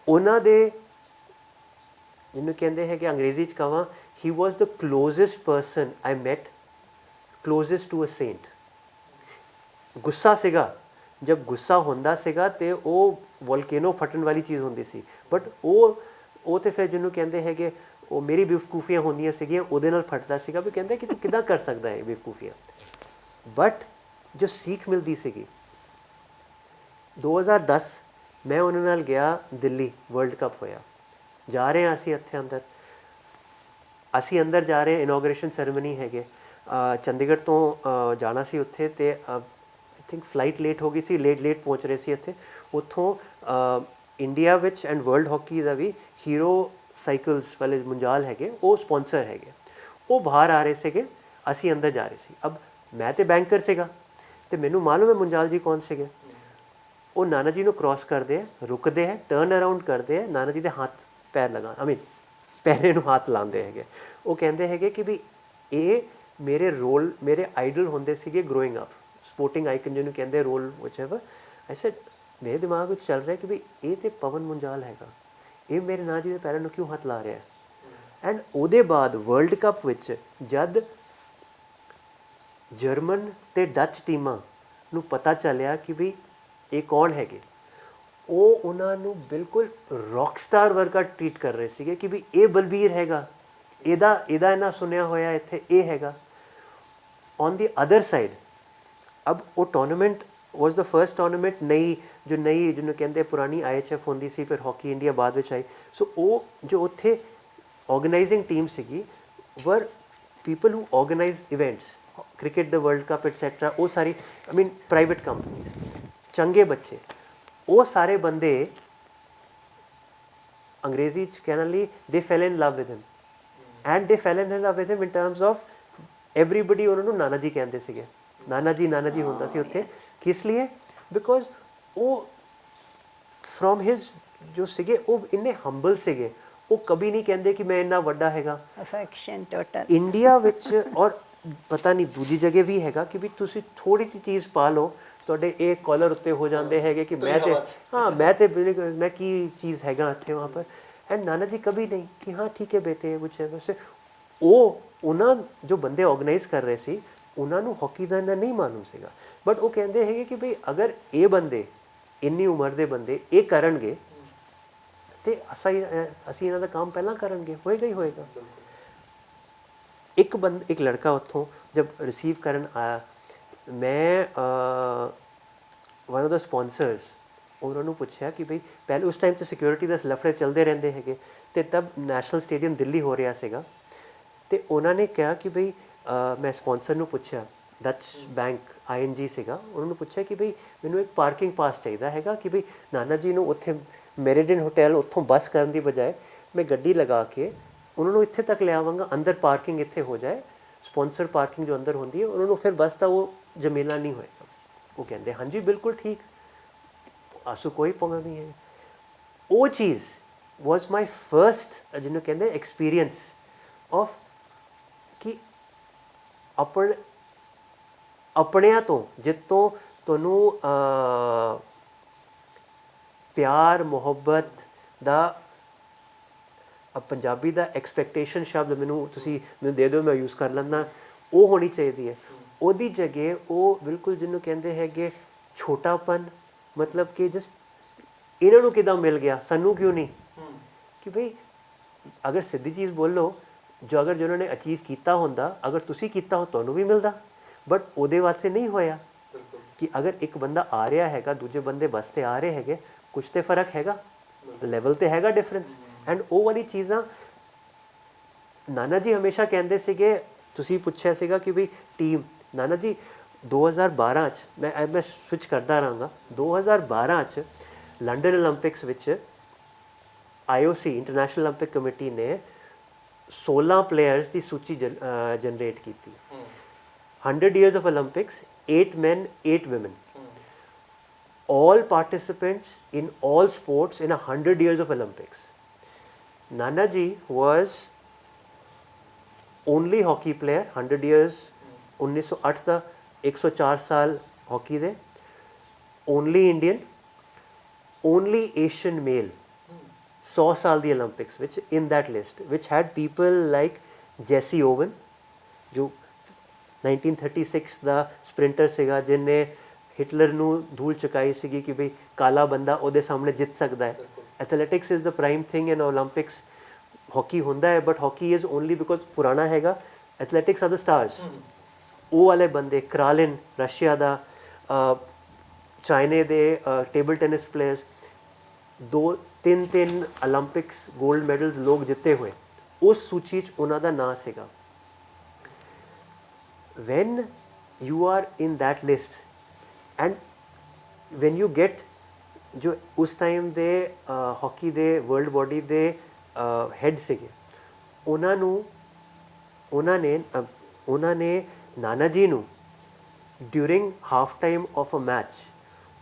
ਉਹਨਾਂ ਦੇ ਜਿਹਨੂੰ ਕਹਿੰਦੇ ਹੈ ਕਿ ਅੰਗਰੇਜ਼ੀ 'ਚ ਕਹਾਂ, he was the closest person I met, closest to a saint. ਗੁੱਸਾ ਸੀਗਾ, ਜਬ ਗੁੱਸਾ ਹੁੰਦਾ ਸੀਗਾ ਤੇ ਉਹ ਵੋਲਕੇਨੋ ਫਟਣ ਵਾਲੀ ਚੀਜ਼ ਹੁੰਦੀ ਸੀ, ਬਟ ਉਹ ਤੇ ਫਿਰ ਜਿਹਨੂੰ ਕਹਿੰਦੇ ਹੈਗੇ ਉਹ ਮੇਰੀ ਬੇਵਕੂਫੀਆਂ ਹੁੰਦੀਆਂ ਸੀਗੀਆਂ, ਉਹਦੇ ਨਾਲ ਫਟਦਾ ਸੀਗਾ ਵੀ ਕਹਿੰਦੇ ਕਿ ਤੂੰ ਕਿੱਦਾਂ ਕਰ ਸਕਦਾ ਹੈ ਬੇਵਕੂਫੀਆਂ। ਬਟ ਜੋ ਸੀਖ ਮਿਲਦੀ ਸੀਗੀ 2010 मैं उन्होंने नाल गया दिल्ली, वर्ल्ड कप होया, जा रहे हैं असी इत्थे अंदर, असी अंदर जा रहे हैं, इनोग्रेशन सैरेमनी है, चंडीगढ़ तो जाना सी उत्थे ते आई थिंक फ्लाइट लेट हो गई सी, लेट पहुँच रहे सी इत्थे। उत्थों India which and world hockey का भी हीरो साइकल्स वाले मुंजाल है वो स्पॉन्सर है, वो बाहर आ रहे थे, असी अंदर जा रहे थे। अब मैं तो बैंकर सीगा ते मैनू मालूम है मुंजाल जी कौन से, वो नाना जी को क्रॉस करते हैं, रुकते हैं, टर्न अराउंड करते हैं, नाना जी के हाथ पैर लगा, आई मीन पैरे हाथ लाते हैं। वो कहते हैं कि भी ये मेरे रोल, मेरे आइडल होंदे सीगे ग्रोइंग अप, स्पोर्टिंग आइकन जिन्होंने कहते रोल विच एवर। ऐसे मेरे दिमाग में चल रहा है कि भी ये तो पवन मुंजाल हैगा, ये मेरे नाना जी के पैरों क्यों हाथ ला रहा है। एंड उहदे बाद वर्ल्ड कप विच जद जर्मन ते डच टीमां नूं पता चलिया कि भी ये कौन है, वो उन्होंने बिल्कुल रॉक स्टार वर्गा ट्रीट कर रहे थे कि भी ये बलबीर हैगा, एदा इन्ना सुनिया होया इत्थे ये हैगा। ऑन दी अदर साइड अब वो tournament was the first tournament नई जिन्होंने कहते पुरानी IHF होंदी सी, फिर हॉकी इंडिया बाद में आई। सो वो जो उत्थे ऑर्गेनाइजिंग टीम सीगी were people who organize events, cricket the world cup etcetera, वो सारी आई मीन प्राइवेट कंपनीज, चंगे बच्चे, वो सारे बंदे अंग्रेजी कहने ली they fell in love with him, and they fell in love with him in terms of everybody उन्होंने नाना जी कहते थे, नाना जी होंदा सी उत्थे। किस लिए? बिकॉज वो फ्रॉम हिज जो सीगे वो इन्ने हंबल सीगे, वो कभी नहीं कहते कि मैं इन्ना वड्डा हैगा। अफेक्शन टोटल इंडिया विच और पता नहीं दूजी जगह भी हैगा कि भी तुसी थोड़ी सी चीज़ पा लो ਤੁਹਾਡੇ ਇਹ ਕਾਲਰ ਉੱਤੇ ਹੋ ਜਾਂਦੇ ਹੈਗੇ कि मैं तो हाँ मैं की चीज़ हैगा इत्थे वहाँ पर। एंड नाना जी कभी नहीं कि हाँ ठीक है बेटे कुछ है। वैसे वो उन्होंने जो बंदे ऑर्गेनाइज कर रहे सी ਉਹਨਾਂ ਨੂੰ ਹਾਕੀ ਦਾ ਇੰਨਾ ਨਹੀਂ ਮਾਲੂਮ ਸੀਗਾ, ਬਟ ਉਹ ਕਹਿੰਦੇ ਹੈਗੇ ਕਿ ਭਈ ਅਗਰ ਇਹ ਬੰਦੇ ਇੰਨੀ ਉਮਰ ਦੇ ਬੰਦੇ ਇਹ ਕਰਨਗੇ ਤੇ ਅਸੀਂ ਇਹਨਾਂ ਦਾ ਕੰਮ ਪਹਿਲਾਂ ਕਰਨਗੇ, ਹੋਏਗਾ ਹੀ ਹੋਏਗਾ। ਇੱਕ ਲੜਕਾ ਉੱਥੋਂ ਜਬ ਰਿਸੀਵ ਕਰਨ ਆਇਆ, ਮੈਂ ਵਨ ਆਫ ਦਾ ਸਪੋਂਸਰਸ ਉਹਨਾਂ ਨੂੰ ਪੁੱਛਿਆ ਕਿ ਭਈ ਪਹਿਲੇ ਉਸ ਟਾਈਮ 'ਤੇ ਸਿਕਿਉਰਿਟੀ ਦਾ ਲਫੜੇ ਚੱਲਦੇ ਰਹਿੰਦੇ ਹੈਗੇ ਅਤੇ ਤਬ ਨੈਸ਼ਨਲ ਸਟੇਡੀਅਮ ਦਿੱਲੀ ਹੋ ਰਿਹਾ ਸੀਗਾ, ਅਤੇ ਉਹਨਾਂ ਨੇ ਕਿਹਾ ਕਿ ਭਈ ਮੈਂ ਸਪੋਂਸਰ ਨੂੰ ਪੁੱਛਿਆ, ਡੱਚ ਬੈਂਕ ING ਸੀਗਾ, ਉਹਨਾਂ ਨੂੰ ਪੁੱਛਿਆ ਕਿ ਭਈ ਮੈਨੂੰ ਇੱਕ ਪਾਰਕਿੰਗ ਪਾਸ ਚਾਹੀਦਾ ਹੈਗਾ ਕਿ ਭਈ ਨਾਨਾ ਜੀ ਨੂੰ ਉੱਥੇ ਮੈਰੀਡਨ ਹੋਟਲ ਉੱਥੋਂ ਬੱਸ ਕਰਨ ਦੀ ਬਜਾਏ ਮੈਂ ਗੱਡੀ ਲਗਾ ਕੇ ਉਹਨਾਂ ਨੂੰ ਇੱਥੇ ਤੱਕ ਲੈ ਆਵਾਂਗਾ, ਅੰਦਰ ਪਾਰਕਿੰਗ ਇੱਥੇ ਹੋ ਜਾਏ, ਸਪੋਂਸਰ ਪਾਰਕਿੰਗ ਜੋ ਅੰਦਰ ਹੁੰਦੀ ਹੈ, ਉਹਨਾਂ ਨੂੰ ਫਿਰ ਬੱਸ ਦਾ ਉਹ ਜਮੇਲਾ ਨਹੀਂ ਹੋਏਗਾ। ਉਹ ਕਹਿੰਦੇ ਹਾਂਜੀ ਬਿਲਕੁਲ ਠੀਕ, ਆਸੂ ਕੋਈ ਪੰਗਾ ਨਹੀਂ ਹੈ। ਉਹ ਚੀਜ਼ ਵਾਜ਼ ਮਾਈ ਫਰਸਟ ਜਿਹਨੂੰ ਕਹਿੰਦੇ ਐਕਸਪੀਰੀਅੰਸ ਆਫ ਕਿ ਆਪਣਿਆਂ ਤੋਂ ਜਿੱਤੋਂ ਤੁਹਾਨੂੰ ਪਿਆਰ ਮੁਹੱਬਤ ਦਾ ਪੰਜਾਬੀ ਦਾ ਐਕਸਪੈਕਟੇਸ਼ਨ ਸ਼ਬਦ ਮੈਨੂੰ ਦੇ ਦਿਓ, ਮੈਂ ਯੂਜ਼ ਕਰ ਲੈਂਦਾ, ਉਹ ਹੋਣੀ ਚਾਹੀਦੀ ਹੈ। ਉਹਦੀ ਜਗ੍ਹਾ ਉਹ ਬਿਲਕੁਲ ਜਿਹਨੂੰ ਕਹਿੰਦੇ ਹੈਗੇ ਛੋਟਾਪਨ, ਮਤਲਬ ਕਿ ਜਸਟ ਇਹਨਾਂ ਨੂੰ ਕਿੱਦਾਂ ਮਿਲ ਗਿਆ, ਸਾਨੂੰ ਕਿਉਂ ਨਹੀਂ, ਕਿ ਭਈ ਅਗਰ ਸਿੱਧੀ ਚੀਜ਼ ਬੋਲੋ, ਅਗਰ ਜਿਹਨਾਂ ਨੇ ਅਚੀਵ ਕੀਤਾ ਹੁੰਦਾ, ਅਗਰ ਤੁਸੀਂ ਕੀਤਾ ਹੋ ਤੁਹਾਨੂੰ ਵੀ ਮਿਲਦਾ, ਬਟ ਉਹਦੇ ਵਾਸਤੇ ਨਹੀਂ ਹੋਇਆ। ਕਿ ਅਗਰ ਇੱਕ ਬੰਦਾ ਆ ਰਿਹਾ ਹੈਗਾ, ਦੂਜੇ ਬੰਦੇ ਬੱਸ 'ਤੇ ਆ ਰਹੇ ਹੈਗੇ, ਕੁਛ ਤੇ ਫਰਕ ਹੈਗਾ, ਲੈਵਲ ਤੇ ਹੈਗਾ ਡਿਫਰੈਂਸ। ਐਂਡ ਉਹ ਵਾਲੀ ਚੀਜ਼ਾਂ ਨਾਨਾ ਜੀ ਹਮੇਸ਼ਾ ਕਹਿੰਦੇ ਸੀਗੇ, ਤੁਸੀਂ ਪੁੱਛਿਆ ਸੀਗਾ ਕਿ ਵੀ ਟੀਮ, ਨਾਨਾ ਜੀ 2012 'ਚ ਮੈਂ ਸਵਿਚ ਕਰਦਾ ਰਹਾਂਗਾ, 2012 'ਚ ਲੰਡਨ ਓਲੰਪਿਕਸ ਵਿੱਚ IOC ਇੰਟਰਨੈਸ਼ਨਲ ਓਲੰਪਿਕ ਕਮੇਟੀ ਨੇ 16 ਪਲੇਅਰਸ ਦੀ ਸੂਚੀ ਜਨਰੇਟ ਕੀਤੀ। 100 years of Olympics, 8 men, 8 women. All participants in all sports in 100 years of Olympics. Nana ji was only hockey player, 100 years, 1908 ਦਾ 104 ਸਾਲ ਹਾਕੀ ਦੇ, only Indian, only Asian male, 100 ਸਾਲ ਦੀ Olympics ਵਿੱਚ in that list, which had people like Jesse Owen, ਜੋ 1936 ਦਾ ਸਪ੍ਰਿੰਟਰ ਸੀਗਾ, ਜਿਹਨੇ ਹਿਟਲਰ ਨੂੰ ਧੂਲ ਚੁਕਾਈ ਸੀਗੀ ਕਿ ਬਈ ਕਾਲਾ ਬੰਦਾ ਉਹਦੇ ਸਾਹਮਣੇ ਜਿੱਤ ਸਕਦਾ ਹੈ। Athletics is the prime thing in Olympics. Hockey ਹੁੰਦਾ ਹੈ but hockey is only because ਪੁਰਾਣਾ ਹੈਗਾ, ਐਥਲੈਟਿਕਸ ਆਰ ਦ ਸਟਾਰਸ। ਉਹ ਵਾਲੇ ਬੰਦੇ, ਕਰਾਲਿਨ ਰਸ਼ੀਆ ਦਾ, ਚਾਈਨਾ ਦੇ table tennis players, 2-3 Olympics gold medal ਲੋਕ ਜਿੱਤੇ ਹੋਏ, ਉਸ ਸੂਚੀ 'ਚ ਉਹਨਾਂ ਦਾ ਨਾਂ ਸੀਗਾ। When you are in that list and when you get ਜੋ ਉਸ ਟਾਈਮ ਦੇ ਹਾਕੀ ਦੇ ਵਰਲਡ ਬੋਡੀ ਦੇ ਹੈਡ ਸੀਗੇ, ਉਹਨਾਂ ਨੇ ਨਾਨਾ ਜੀ ਨੂੰ during half time of a match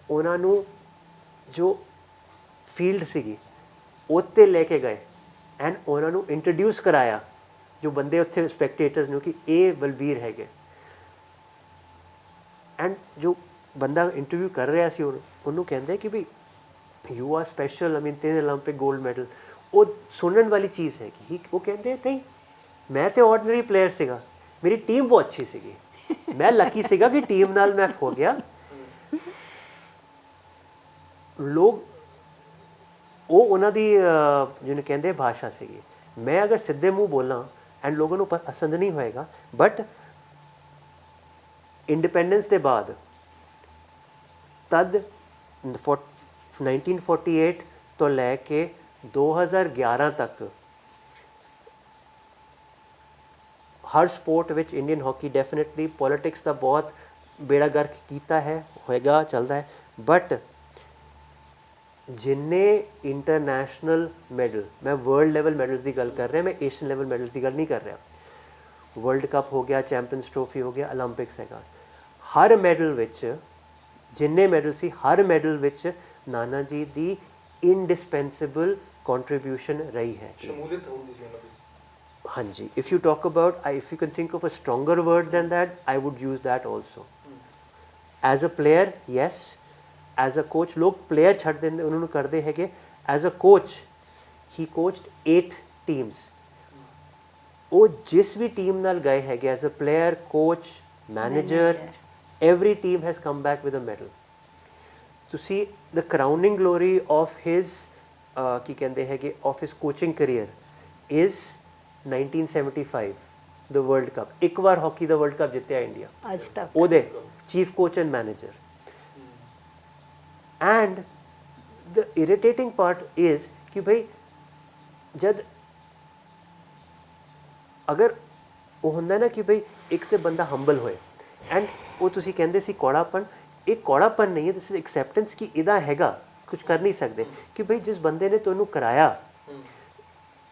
ਉਹਨਾਂ ਨੂੰ ਜੋ ਫੀਲਡ ਸੀਗੀ ਉੱਤੇ ਲੈ ਕੇ ਗਏ ਐਂਡ ਉਹਨਾਂ ਨੂੰ ਇੰਟਰੋਡਿਊਸ ਕਰਾਇਆ ਜੋ ਬੰਦੇ ਉੱਥੇ ਸਪੈਕਟੇਟਰਸ ਨੂੰ ਕਿ ਇਹ ਬਲਬੀਰ ਹੈਗੇ। ਐਂਡ ਜੋ ਬੰਦਾ ਇੰਟਰਵਿਊ ਕਰ ਰਿਹਾ ਸੀ ਉਹਨੂੰ ਕਹਿੰਦੇ ਕਿ ਵੀ you are special, I mean 3 olympic gold medal. ਉਹ ਸੁਣਨ ਵਾਲੀ ਚੀਜ਼ ਹੈਗੀ। ਉਹ ਕਹਿੰਦੇ ਨਹੀਂ, ਮੈਂ ਤਾਂ ਆਰਡੀਨਰੀ ਪਲੇਅਰ ਸੀਗਾ, ਮੇਰੀ ਟੀਮ ਬਹੁਤ ਅੱਛੀ ਸੀਗੀ, ਮੈਂ ਲੱਕੀ ਸੀਗਾ ਕਿ ਟੀਮ ਨਾਲ ਮੈਂ ਹੋ ਗਿਆ। ਲੋਕ ਉਹ ਉਹਨਾਂ ਦੀ ਜਿਹਨੂੰ ਕਹਿੰਦੇ ਭਾਸ਼ਾ ਸੀਗੀ। ਮੈਂ ਅਗਰ ਸਿੱਧੇ ਮੂੰਹ ਬੋਲਾਂ ਐਂਡ ਲੋਕਾਂ ਨੂੰ ਪਸੰਦ ਨਹੀਂ ਹੋਏਗਾ, ਬਟ ਇੰਡੀਪੈਂਡੈਂਸ ਦੇ ਬਾਅਦ ਤਦ 1948 ਤੋਂ ਲੈ ਕੇ 2011 ਤੱਕ ਹਰ ਸਪੋਰਟ ਵਿੱਚ ਇੰਡੀਅਨ ਹਾਕੀ ਡੈਫੀਨੇਟਲੀ ਪੋਲੀਟਿਕਸ ਦਾ ਬਹੁਤ ਬੇੜਾ ਗਰਕ ਕੀਤਾ ਹੈ, ਹੋਏਗਾ, ਚੱਲਦਾ ਹੈ, ਬਟ ਜਿੰਨੇ ਇੰਟਰਨੈਸ਼ਨਲ ਮੈਡਲ, ਮੈਂ ਵਰਲਡ ਲੈਵਲ ਮੈਡਲਸ ਦੀ ਗੱਲ ਕਰ ਰਿਹਾ, ਮੈਂ ਏਸ਼ੀਅਨ ਲੈਵਲ ਮੈਡਲਸ ਦੀ ਗੱਲ ਨਹੀਂ ਕਰ ਰਿਹਾ। ਵਰਲਡ ਕੱਪ ਹੋ ਗਿਆ, ਚੈਂਪੀਅਨਸ ਟਰੋਫੀ ਹੋ ਗਿਆ, ਓਲੰਪਿਕਸ ਹੈਗਾ, ਹਰ ਮੈਡਲ ਵਿੱਚ ਜਿੰਨੇ ਮੈਡਲ ਸੀ, ਹਰ ਮੈਡਲ ਵਿੱਚ ਨਾਨਾ ਜੀ ਦੀ ਇੰਡਿਸਪੈਂਸੇਬਲ ਕੰਟਰੀਬਿਊਸ਼ਨ ਰਹੀ ਹੈ, ਸ਼ਮੂਲੀਅਤ ਹੁੰਦੀ ਸੀ ਉਹਨਾਂ ਦੀ। ਹਾਂਜੀ, if you talk about, if you can think of a stronger word than that, I would use that also. As a player, yes, as a coach, ਲੋਕ ਪਲੇਅਰ ਛੱਡ ਦਿੰਦੇ, ਉਹਨਾਂ ਨੂੰ ਕਰਦੇ ਹੈਗੇ। As a coach he coached 8 teams. ਉਹ ਜਿਸ ਵੀ ਟੀਮ ਨਾਲ ਗਏ ਹੈਗੇ as a player, coach manager, every team has come back with a medal. ਤੁਸੀਂ the crowning glory of his ਕੀ ਕਹਿੰਦੇ ਹੈਗੇ of his coaching career is 1975 the World Cup. ਇੱਕ ਵਾਰ ਹਾਕੀ ਦਾ World Cup ਜਿੱਤਿਆ ਇੰਡੀਆ ਅੱਜ ਤੱਕ ਉਹਦੇ chief coach and manager. And the irritating part is ਕਿ ਭਈ ਜਦ ਅਗਰ ਉਹ ਹੁੰਦਾ ਨਾ ਕਿ ਭਈ ਇੱਕ ਤੇ ਬੰਦਾ ਹੰਬਲ ਹੋਏ ਐਂਡ ਉਹ ਤੁਸੀਂ ਕਹਿੰਦੇ ਸੀ ਕੌੜਾਪਨ, ਇਹ ਕੌੜਾਪਨ ਨਹੀਂ ਹੈ, ਦਿਸ ਇਜ਼ ਐਕਸੈਪਟੈਂਸ ਕਿ ਇਹਦਾ ਹੈਗਾ, ਕੁਝ ਕਰ ਨਹੀਂ ਸਕਦੇ ਕਿ ਭਈ ਜਿਸ ਬੰਦੇ ਨੇ ਤੁਹਾਨੂੰ ਕਰਾਇਆ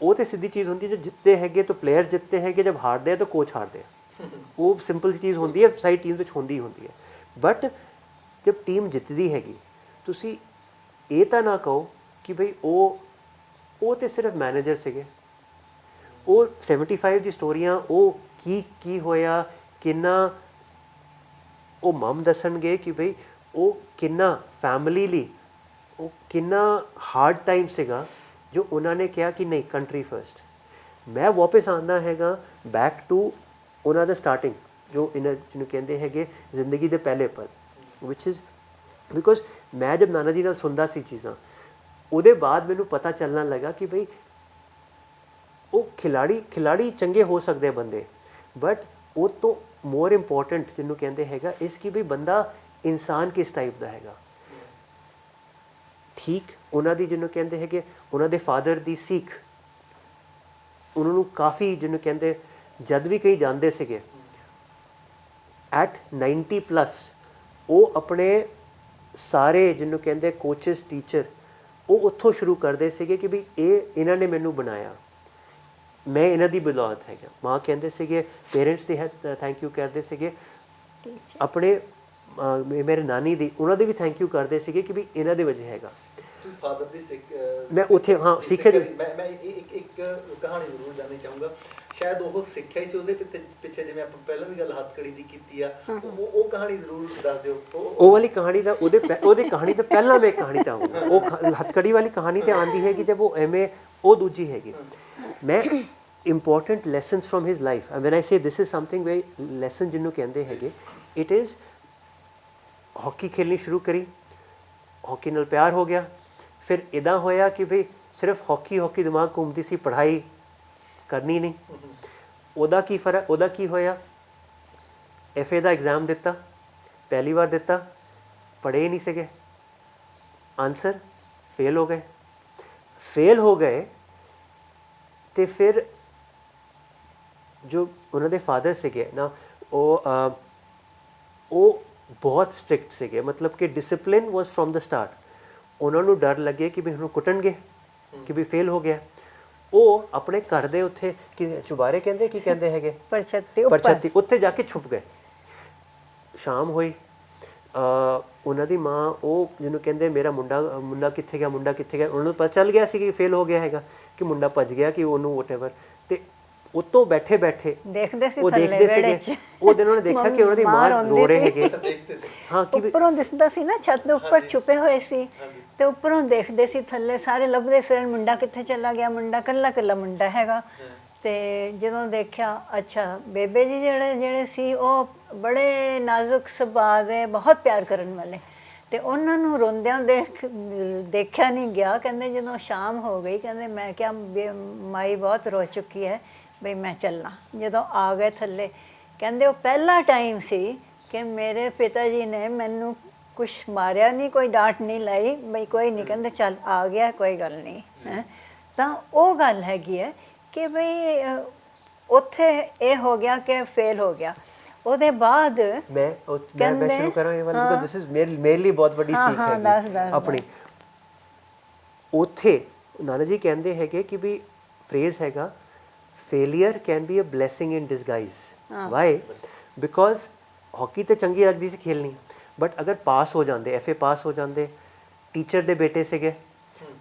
ਉਹ ਤੇ ਸਿੱਧੀ ਚੀਜ਼ ਹੁੰਦੀ ਹੈ, ਜੋ ਜਿੱਤਦੇ ਹੈਗੇ ਤਾਂ ਪਲੇਅਰ ਜਿੱਤਦੇ ਹੈਗੇ, ਜਦ ਹਾਰਦੇ ਆ ਤਾਂ ਕੋਚ ਹਾਰਦੇ ਆ, ਉਹ ਸਿੰਪਲ ਚੀਜ਼ ਹੁੰਦੀ ਹੈ, ਸਾਰੀ ਟੀਮ ਵਿੱਚ ਹੁੰਦੀ ਹੈ. ਬਟ ਜਦ ਟੀਮ ਜਿੱਤਦੀ ਹੈਗੀ ਤੁਸੀਂ ਇਹ ਤਾਂ ਨਾ ਕਹੋ ਕਿ ਭਈ ਉਹ ਤੇ ਸਿਰਫ ਮੈਨੇਜਰ ਸੀਗੇ. ਉਹ 75 ਦੀ ਸਟੋਰੀਆਂ, ਉਹ ਕੀ ਹੋਇਆ, ਕਿੰਨਾ ਉਹ ਮਮ ਦੱਸਣਗੇ ਕਿ ਭਈ ਉਹ ਕਿੰਨਾ ਫੈਮਿਲੀ ਲਈ ਉਹ ਕਿੰਨਾ ਹਾਰਡ ਟਾਈਮ ਸੀਗਾ ਜੋ ਉਹਨਾਂ ਨੇ ਕਿਹਾ ਕਿ ਨਹੀਂ ਕੰਟਰੀ ਫਰਸਟ. ਮੈਂ ਵਾਪਸ ਆਉਂਦਾ ਹੈਗਾ ਬੈਕ ਟੂ ਉਹਨਾਂ ਦਾ ਸਟਾਰਟਿੰਗ ਜੋ ਇਹਨਾਂ ਜਿਹਨੂੰ ਕਹਿੰਦੇ ਹੈਗੇ ਜ਼ਿੰਦਗੀ ਦੇ ਪਹਿਲੇ ਪਲ, ਵਿਚ ਇਜ਼ ਬਿਕੋਜ਼ ਮੈਂ ਜਦ ਨਾਨਾ ਜੀ ਨਾਲ ਸੁਣਦਾ ਸੀ ਚੀਜ਼ਾਂ, ਉਹਦੇ ਬਾਅਦ ਮੈਨੂੰ ਪਤਾ ਚੱਲਣ ਲੱਗਾ ਕਿ ਭਈ ਉਹ ਖਿਲਾੜੀ ਚੰਗੇ ਹੋ ਸਕਦੇ ਬੰਦੇ, ਬਟ ਉਹ ਤੋਂ ਮੋਰ ਇੰਪੋਰਟੈਂਟ ਜਿਹਨੂੰ ਕਹਿੰਦੇ ਹੈਗਾ ਇਸ ਕਿ ਵੀ ਬੰਦਾ ਇਨਸਾਨ ਕਿਸ ਟਾਈਪ ਦਾ ਹੈਗਾ. ਠੀਕ ਉਹਨਾਂ ਦੀ ਜਿਹਨੂੰ ਕਹਿੰਦੇ ਹੈਗੇ ਉਹਨਾਂ ਦੇ ਫਾਦਰ ਦੀ ਸਿੱਖ ਉਹਨਾਂ ਨੂੰ ਕਾਫੀ ਜਿਹਨੂੰ ਕਹਿੰਦੇ ਜਦ ਵੀ ਕहीं ਜਾਂਦੇ ਸੀਗੇ ਐਟ 90+ ਉਹ ਆਪਣੇ ਸਾਰੇ ਜਿਹਨੂੰ ਕਹਿੰਦੇ ਕੋਚਸ ਟੀਚਰ ਉਹ ਉੱਥੋਂ ਸ਼ੁਰੂ ਕਰਦੇ ਸੀਗੇ ਕਿ ਵੀ ਇਹਨਾਂ ਨੇ ਮੈਨੂੰ ਬਣਾਇਆ, ਮੈਂ ਇਹਨਾਂ ਦੀ ਬਦੌਲਤ ਹੈਗਾ. ਮਾਂ ਕਹਿੰਦੇ ਸੀਗੇ, ਪੇਰੈਂਟਸ ਦੀ ਥੈਂਕ ਯੂ ਕਰਦੇ ਸੀਗੇ, ਆਪਣੇ ਮੇਰੇ ਨਾਨੀ ਦੀ ਉਹਨਾਂ ਦੇ ਵੀ ਥੈਂਕ ਯੂ ਕਰਦੇ ਸੀਗੇ ਕਿ ਵੀ ਇਹਨਾਂ ਦੇ ਵਜ੍ਹਾ ਹੈਗਾ. ਫਾਦਰ ਦੀ ਸਿੱਖ ਮੈਂ ਉੱਥੇ ਹਾਂ ਸਿੱਖਿਆ ਮੈਂ ਇੱਕ ਕਹਾਣੀ ਜ਼ਰੂਰ ਜਾਣਨੀ ਚਾਹੂੰਗਾ. ਸ਼ਾਇਦ ਉਹ ਸਿੱਖਿਆ ਹੀ ਸੀ ਉਹਦੇ ਪਿੱਛੇ ਜਿਵੇਂ ਆਪਾਂ ਪਹਿਲਾਂ ਵੀ ਗੱਲ ਹੱਥਕੜੀ ਦੀ ਕੀਤੀ ਆ, ਉਹ ਕਹਾਣੀ ਜ਼ਰੂਰ ਦੱਸ ਦਿਓ. ਉਹ ਵਾਲੀ ਕਹਾਣੀ ਦਾ ਉਹਦੇ ਕਹਾਣੀ ਤੋਂ ਪਹਿਲਾਂ ਮੈਂ ਕਹਾਣੀ ਤਾਂ ਆਊਂਗਾ. ਉਹ ਹੱਥਕੜੀ ਵਾਲੀ ਕਹਾਣੀ ਤੇ ਆਉਂਦੀ ਹੈਗੀ ਜਦ ਉਹ ਐਵੇਂ ਉਹ ਦੂਜੀ ਹੈਗੀ. ਮੈਂ important lessons from his life, and when I say this is something very lesson ਜਿਹਨੂੰ ਕਹਿੰਦੇ ਹੈਗੇ, it is ਹਾਕੀ ਖੇਲਣੀ ਸ਼ੁਰੂ ਕਰੀ, ਹਾਕੀ ਨਾਲ ਪਿਆਰ ਹੋ ਗਿਆ. ਫਿਰ ਇੱਦਾਂ ਹੋਇਆ ਕਿ ਭਈ ਸਿਰਫ ਹਾਕੀ ਦਿਮਾਗ ਘੁੰਮਦੀ ਸੀ, ਪੜ੍ਹਾਈ ਕਰਨੀ ਨਹੀਂ. ਉਹਦਾ ਕੀ ਹੋਇਆ, FA ਦਾ ਐਗਜ਼ਾਮ ਦਿੱਤਾ, ਪਹਿਲੀ ਵਾਰ ਦਿੱਤਾ, ਪੜ੍ਹੇ ਨਹੀਂ ਸੀਗੇ, ਆਨਸਰ ਫੇਲ ਹੋ ਗਏ. ਤੇ ਫਿਰ ਜੋ ਉਹਨਾਂ ਦੇ ਫਾਦਰ ਸੀਗੇ ਨਾ ਉਹ ਬਹੁਤ ਸਟ੍ਰਿਕਟ ਸੀਗੇ, ਮਤਲਬ ਕਿ discipline was from the start. ਉਹਨਾਂ ਨੂੰ ਡਰ ਲੱਗੇ ਕਿ ਵੀ ਉਹਨੂੰ ਕੁੱਟਣਗੇ ਕਿ ਵੀ ਫੇਲ ਹੋ ਗਿਆ. ਉਹ ਆਪਣੇ ਘਰ ਦੇ ਉੱਥੇ ਕਿ ਚੁਬਾਰੇ ਕਹਿੰਦੇ ਕੀ ਕਹਿੰਦੇ ਹੈਗੇ ਪਰਛੱਤੀ ਉੱਥੇ ਜਾ ਕੇ ਛੁਪ ਗਏ. ਸ਼ਾਮ ਹੋਈ, ਉਹਨਾਂ ਦੀ ਮਾਂ ਉਹ ਜਿਹਨੂੰ ਕਹਿੰਦੇ ਮੇਰਾ ਮੁੰਡਾ ਕਿੱਥੇ ਗਿਆ ਉਹਨਾਂ ਨੂੰ ਪਤਾ ਚੱਲ ਗਿਆ ਸੀ ਕਿ ਫੇਲ ਹੋ ਗਿਆ ਹੈਗਾ, ਕਿ ਮੁੰਡਾ ਭੱਜ ਗਿਆ, ਕਿ ਉਹਨੂੰ ਵਟਐਵਰ. ਤੇ ਉੱਤੋਂ ਬੈਠੇ ਦੇਖਦੇ ਸੀ ਉਹ ਦਿਨ ਉਹਨੇ ਦੇਖਿਆ ਕਿ ਉਹਨਾਂ ਦੀ ਮਾਂ ਰੋ ਰਹੇ ਹੈਗੇ. ਹਾਂ ਕਿ ਉੱਪਰੋਂ ਦਿਸਦਾ ਸੀ ਨਾ, ਛੱਤ ਦੇ ਉੱਪਰ ਛੁਪੇ ਹੋਏ ਸੀ ਤੇ ਉੱਪਰੋਂ ਦੇਖਦੇ ਸੀ ਥੱਲੇ ਸਾਰੇ ਲੱਭਦੇ ਫਿਰਨ, ਮੁੰਡਾ ਕਿੱਥੇ ਚਲਾ ਗਿਆ, ਮੁੰਡਾ ਕੱਲਾ ਮੁੰਡਾ ਹੈਗਾ. ਤੇ ਜਦੋਂ ਦੇਖਿਆ ਅੱਛਾ ਬੇਬੇ ਜੀ ਜਿਹੜੇ ਸੀ ਉਹ ਬੜੇ ਨਾਜ਼ੁਕ ਸੁਭਾਅ ਦੇ, ਬਹੁਤ ਪਿਆਰ ਕਰਨ ਵਾਲੇ, ਤੇ ਉਹਨਾਂ ਨੂੰ ਰੋਂਦਿਆਂ ਦੇਖਿਆ ਨਹੀਂ ਗਿਆ. ਕਹਿੰਦੇ ਜਦੋਂ ਸ਼ਾਮ ਹੋ ਗਈ, ਕਹਿੰਦੇ ਮੈਂ ਕਿਹਾ ਮਾਈ ਬਹੁਤ ਰੋ ਚੁੱਕੀ ਹੈ ਬਈ ਮੈਂ ਚੱਲਾਂ. ਜਦੋਂ ਆ ਗਏ ਥੱਲੇ, ਕਹਿੰਦੇ ਉਹ ਪਹਿਲਾ ਟਾਈਮ ਸੀ ਕਿ ਮੇਰੇ ਪਿਤਾ ਜੀ ਨੇ ਮੈਨੂੰ ਕੁਛ ਮਾਰਿਆ ਨਹੀਂ, ਕੋਈ ਡਾਂਟ ਨਹੀਂ ਲਾਈ, ਬਈ ਕੋਈ ਨਹੀਂ, ਕਹਿੰਦੇ ਚੱਲ ਆ ਗਿਆ ਕੋਈ ਗੱਲ ਨਹੀਂ ਹੈ. ਤਾਂ ਉਹ ਗੱਲ ਹੈਗੀ ਹੈ ਕਿ ਬਈ ਉੱਥੇ ਇਹ ਹੋ ਗਿਆ ਕਿ ਫੇਲ ਹੋ ਗਿਆ. ਉਹਦੇ ਬਾਅਦ ਮੈਂ ਸ਼ੁਰੂ ਕਰਾਂ ਇਹ ਵਾਲਾ, ਬਿਕਾਜ਼ ਦਿਸ ਇਜ਼ ਮੇਰੇ ਲਈ ਬਹੁਤ ਵੱਡੀ ਸਿੱਖ ਹੈ ਆਪਣੀ. ਉੱਥੇ ਨਾਨਾ ਜੀ ਕਹਿੰਦੇ ਹੈਗੇ ਕਿ ਵੀ ਫਰੇਜ਼ ਹੈਗਾ, failure can be a blessing in disguise. Why? Because hockey ਤੇ ਚੰਗੀ ਲੱਗਦੀ ਸੀ ਖੇਲਣੀ, ਬਟ ਅਗਰ ਪਾਸ ਹੋ ਜਾਂਦੇ, FA ਪਾਸ ਹੋ ਜਾਂਦੇ, ਟੀਚਰ ਦੇ ਬੇਟੇ ਸੀਗੇ,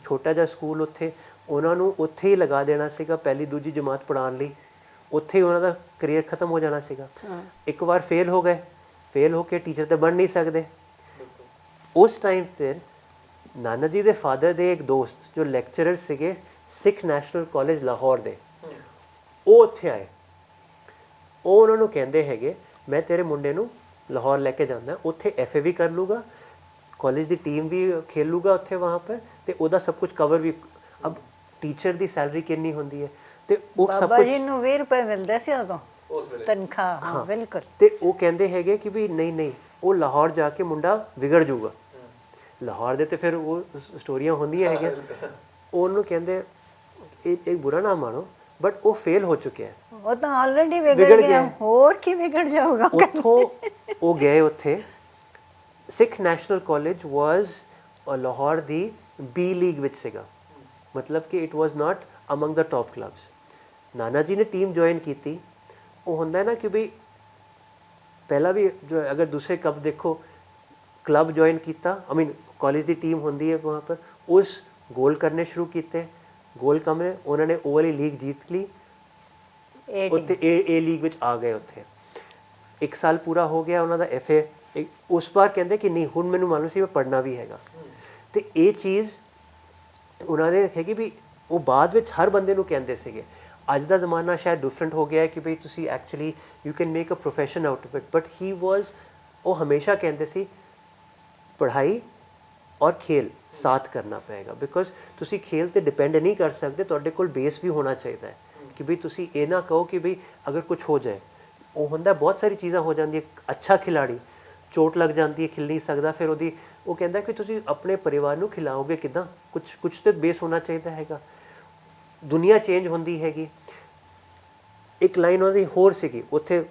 ਛੋਟਾ ਜਿਹਾ ਸਕੂਲ ਉੱਥੇ, ਉਹਨਾਂ ਨੂੰ ਉੱਥੇ ਹੀ ਲਗਾ ਦੇਣਾ ਸੀਗਾ ਪਹਿਲੀ ਦੂਜੀ ਜਮਾਤ ਪੜ੍ਹਾਉਣ ਲਈ, ਉੱਥੇ ਹੀ ਉਹਨਾਂ ਦਾ ਕਰੀਅਰ ਖਤਮ ਹੋ ਜਾਣਾ ਸੀਗਾ. ਇੱਕ ਵਾਰ ਫੇਲ ਹੋ ਗਏ, ਫੇਲ ਹੋ ਕੇ ਟੀਚਰ ਤਾਂ ਬਣ ਨਹੀਂ ਸਕਦੇ. ਉਸ ਟਾਈਮ 'ਤੇ ਨਾਨਾ ਜੀ ਦੇ ਫਾਦਰ ਦੇ ਇੱਕ ਦੋਸਤ ਜੋ ਲੈਕਚਰਰ ਸੀਗੇ ਸਿੱਖ ਨੈਸ਼ਨਲ ਕਾਲਜ ਲਾਹੌਰ ਦੇ, ਉਹ ਉੱਥੇ ਆਏ. ਉਹ ਉਹਨਾਂ ਨੂੰ ਕਹਿੰਦੇ ਹੈਗੇ ਮੈਂ ਤੇਰੇ ਮੁੰਡੇ ਨੂੰ ਲਾਹੌਰ ਲੈ ਕੇ ਜਾਂਦਾ, ਉੱਥੇ FA ਵੀ ਕਰ ਲੂਗਾ, ਕਾਲਜ ਦੀ ਟੀਮ ਵੀ ਖੇਲ ਲੂਗਾ ਉੱਥੇ ਵਹਾਂ ਪਰ, ਤੇ ਉਹਦਾ ਸਭ ਕੁਝ ਕਵਰ ਵੀ। ਅਬ ਟੀਚਰ ਦੀ ਸੈਲਰੀ ਕਿੰਨੀ ਹੁੰਦੀ ਹੈ, ਤੇ ਉਹ ਸਭ ਬਾਬਾ ਕੁਝ ਜੀ ਨੂੰ 20 ਰੁਪਏ ਮਿਲਦੇ ਸੀ ਉਦੋਂ ਉਸ ਵੇਲੇ ਤਨਖਾਹ। ਹਾਂ ਬਿਲਕੁਲ। ਤੇ ਉਹ ਕਹਿੰਦੇ ਹੈਗੇ ਕਿ ਵੀ ਨਹੀਂ ਉਹ ਲਾਹੌਰ ਜਾ ਕੇ ਮੁੰਡਾ ਵਿਗੜ ਜਾਊਗਾ। ਲਾਹੌਰ ਦੇ ਤੇ ਫਿਰ ਉਹ ਸਟੋਰੀਆਂ ਹੁੰਦੀਆਂ ਹੈਗੀਆਂ। ਉਹਨੂੰ ਕਹਿੰਦੇ ਇਹ ਬੁਰਾ ਨਾ ਮਾਣੋ, ਬਟ ਉਹ ਫੇਲ ਹੋ ਚੁੱਕਿਆ ਹੈ, ਉਹ ਤਾਂ ਆਲਰੇਡੀ ਵਿਗੜ ਗਿਆ, ਹੋਰ ਕੀ ਵਿਗੜ ਜਾਊਗਾ। ਉੱਥੋਂ ਉਹ ਗਏ ਉੱਥੇ। Sikh national college was Lahore ਦੀ B ਲੀਗ ਵਿੱਚ ਸੀਗਾ, ਮਤਲਬ ਕਿ it was not among the top clubs. ਨਾਨਾ ਜੀ ਨੇ ਟੀਮ ਜੁਆਇਨ ਕੀਤੀ। ਉਹ ਹੁੰਦਾ ਨਾ ਕਿ ਵੀ ਪਹਿਲਾਂ ਵੀ ਜੋ ਅਗਰ ਦੂਸਰੇ ਕਲੱਬ ਦੇਖੋ, ਕਲੱਬ ਜੁਆਇਨ ਕੀਤਾ, ਆਈ ਮੀਨ ਕਾਲਜ ਦੀ ਟੀਮ ਹੁੰਦੀ ਹੈ ਵਹਾਂ ਪਰ, ਉਸ ਗੋਲ ਕਰਨੇ ਸ਼ੁਰੂ ਕੀਤੇ, ਗੋਲ ਕਮਰੇ, ਉਹਨਾਂ ਨੇ ਉਹ ਵਾਲੀ ਲੀਗ ਜਿੱਤ ਲਈ, ਉੱਥੇ A ਲੀਗ ਵਿੱਚ ਆ ਗਏ। ਉੱਥੇ 1 ਸਾਲ ਪੂਰਾ ਹੋ ਗਿਆ ਉਹਨਾਂ ਦਾ FA। ਉਸ ਵਾਰ ਕਹਿੰਦੇ ਕਿ ਨਹੀਂ ਹੁਣ ਮੈਨੂੰ ਮਾਲੂਮ ਸੀ ਮੈਂ ਪੜ੍ਹਨਾ ਵੀ ਹੈਗਾ, ਤੇ ਇਹ ਚੀਜ਼ ਉਹਨਾਂ ਨੇ ਦੇਖਿਆ ਕਿ ਵੀ ਉਹ ਬਾਅਦ ਵਿੱਚ ਹਰ ਬੰਦੇ ਨੂੰ ਕਹਿੰਦੇ ਸੀਗੇ। ਅੱਜ ਦਾ ਜ਼ਮਾਨਾ ਸ਼ਾਇਦ ਡਿਫਰੈਂਟ ਹੋ ਗਿਆ ਹੈ ਕਿ ਭਈ ਤੁਸੀਂ actually you can make a profession out of it, but he was, ਉਹ ਹਮੇਸ਼ਾ ਕਹਿੰਦੇ ਸੀ ਪੜ੍ਹਾਈ ਔਰ ਖੇਲ ਸਾਥ ਕਰਨਾ ਪਏਗਾ, ਬਿਕੋਜ਼ ਤੁਸੀਂ ਖੇਲ ਤੇ ਡਿਪੈਂਡ ਨਹੀਂ ਕਰ ਸਕਦੇ, ਤੁਹਾਡੇ ਕੋਲ ਬੇਸ ਵੀ ਹੋਣਾ ਚਾਹੀਦਾ ਹੈ ਕਿ ਭਈ ਤੁਸੀਂ ਇਹ ਨਾ ਕਹੋ ਕਿ ਭਈ ਅਗਰ ਕੁਝ ਹੋ ਜਾਏ। ਉਹ ਹੁੰਦਾ ਬਹੁਤ ਸਾਰੀ ਚੀਜ਼ਾਂ ਹੋ ਜਾਂਦੀਆਂ, ਅੱਛਾ ਖਿਲਾੜੀ ਚੋਟ ਲੱਗ ਜਾਂਦੀ ਹੈ, ਖੇਲ ਨਹੀਂ ਸਕਦਾ, ਫਿਰ ਉਹਦੀ ਉਹ ਕਹਿੰਦਾ ਕਿ ਤੁਸੀਂ ਆਪਣੇ ਪਰਿਵਾਰ ਨੂੰ ਖਿਲਾਓਗੇ ਕਿੱਦਾਂ, ਕੁਝ ਤੇ ਬੇਸ ਹੋਣਾ ਚਾਹੀਦਾ ਹੈਗਾ। ਦੁਨੀਆ ਚੇਂਜ ਹੁੰਦੀ ਹੈਗੀ। ਇੱਕ ਲਾਈਨ ਉਹਦੀ ਹੋਰ ਸੀਗੀ ਉੱਥੇ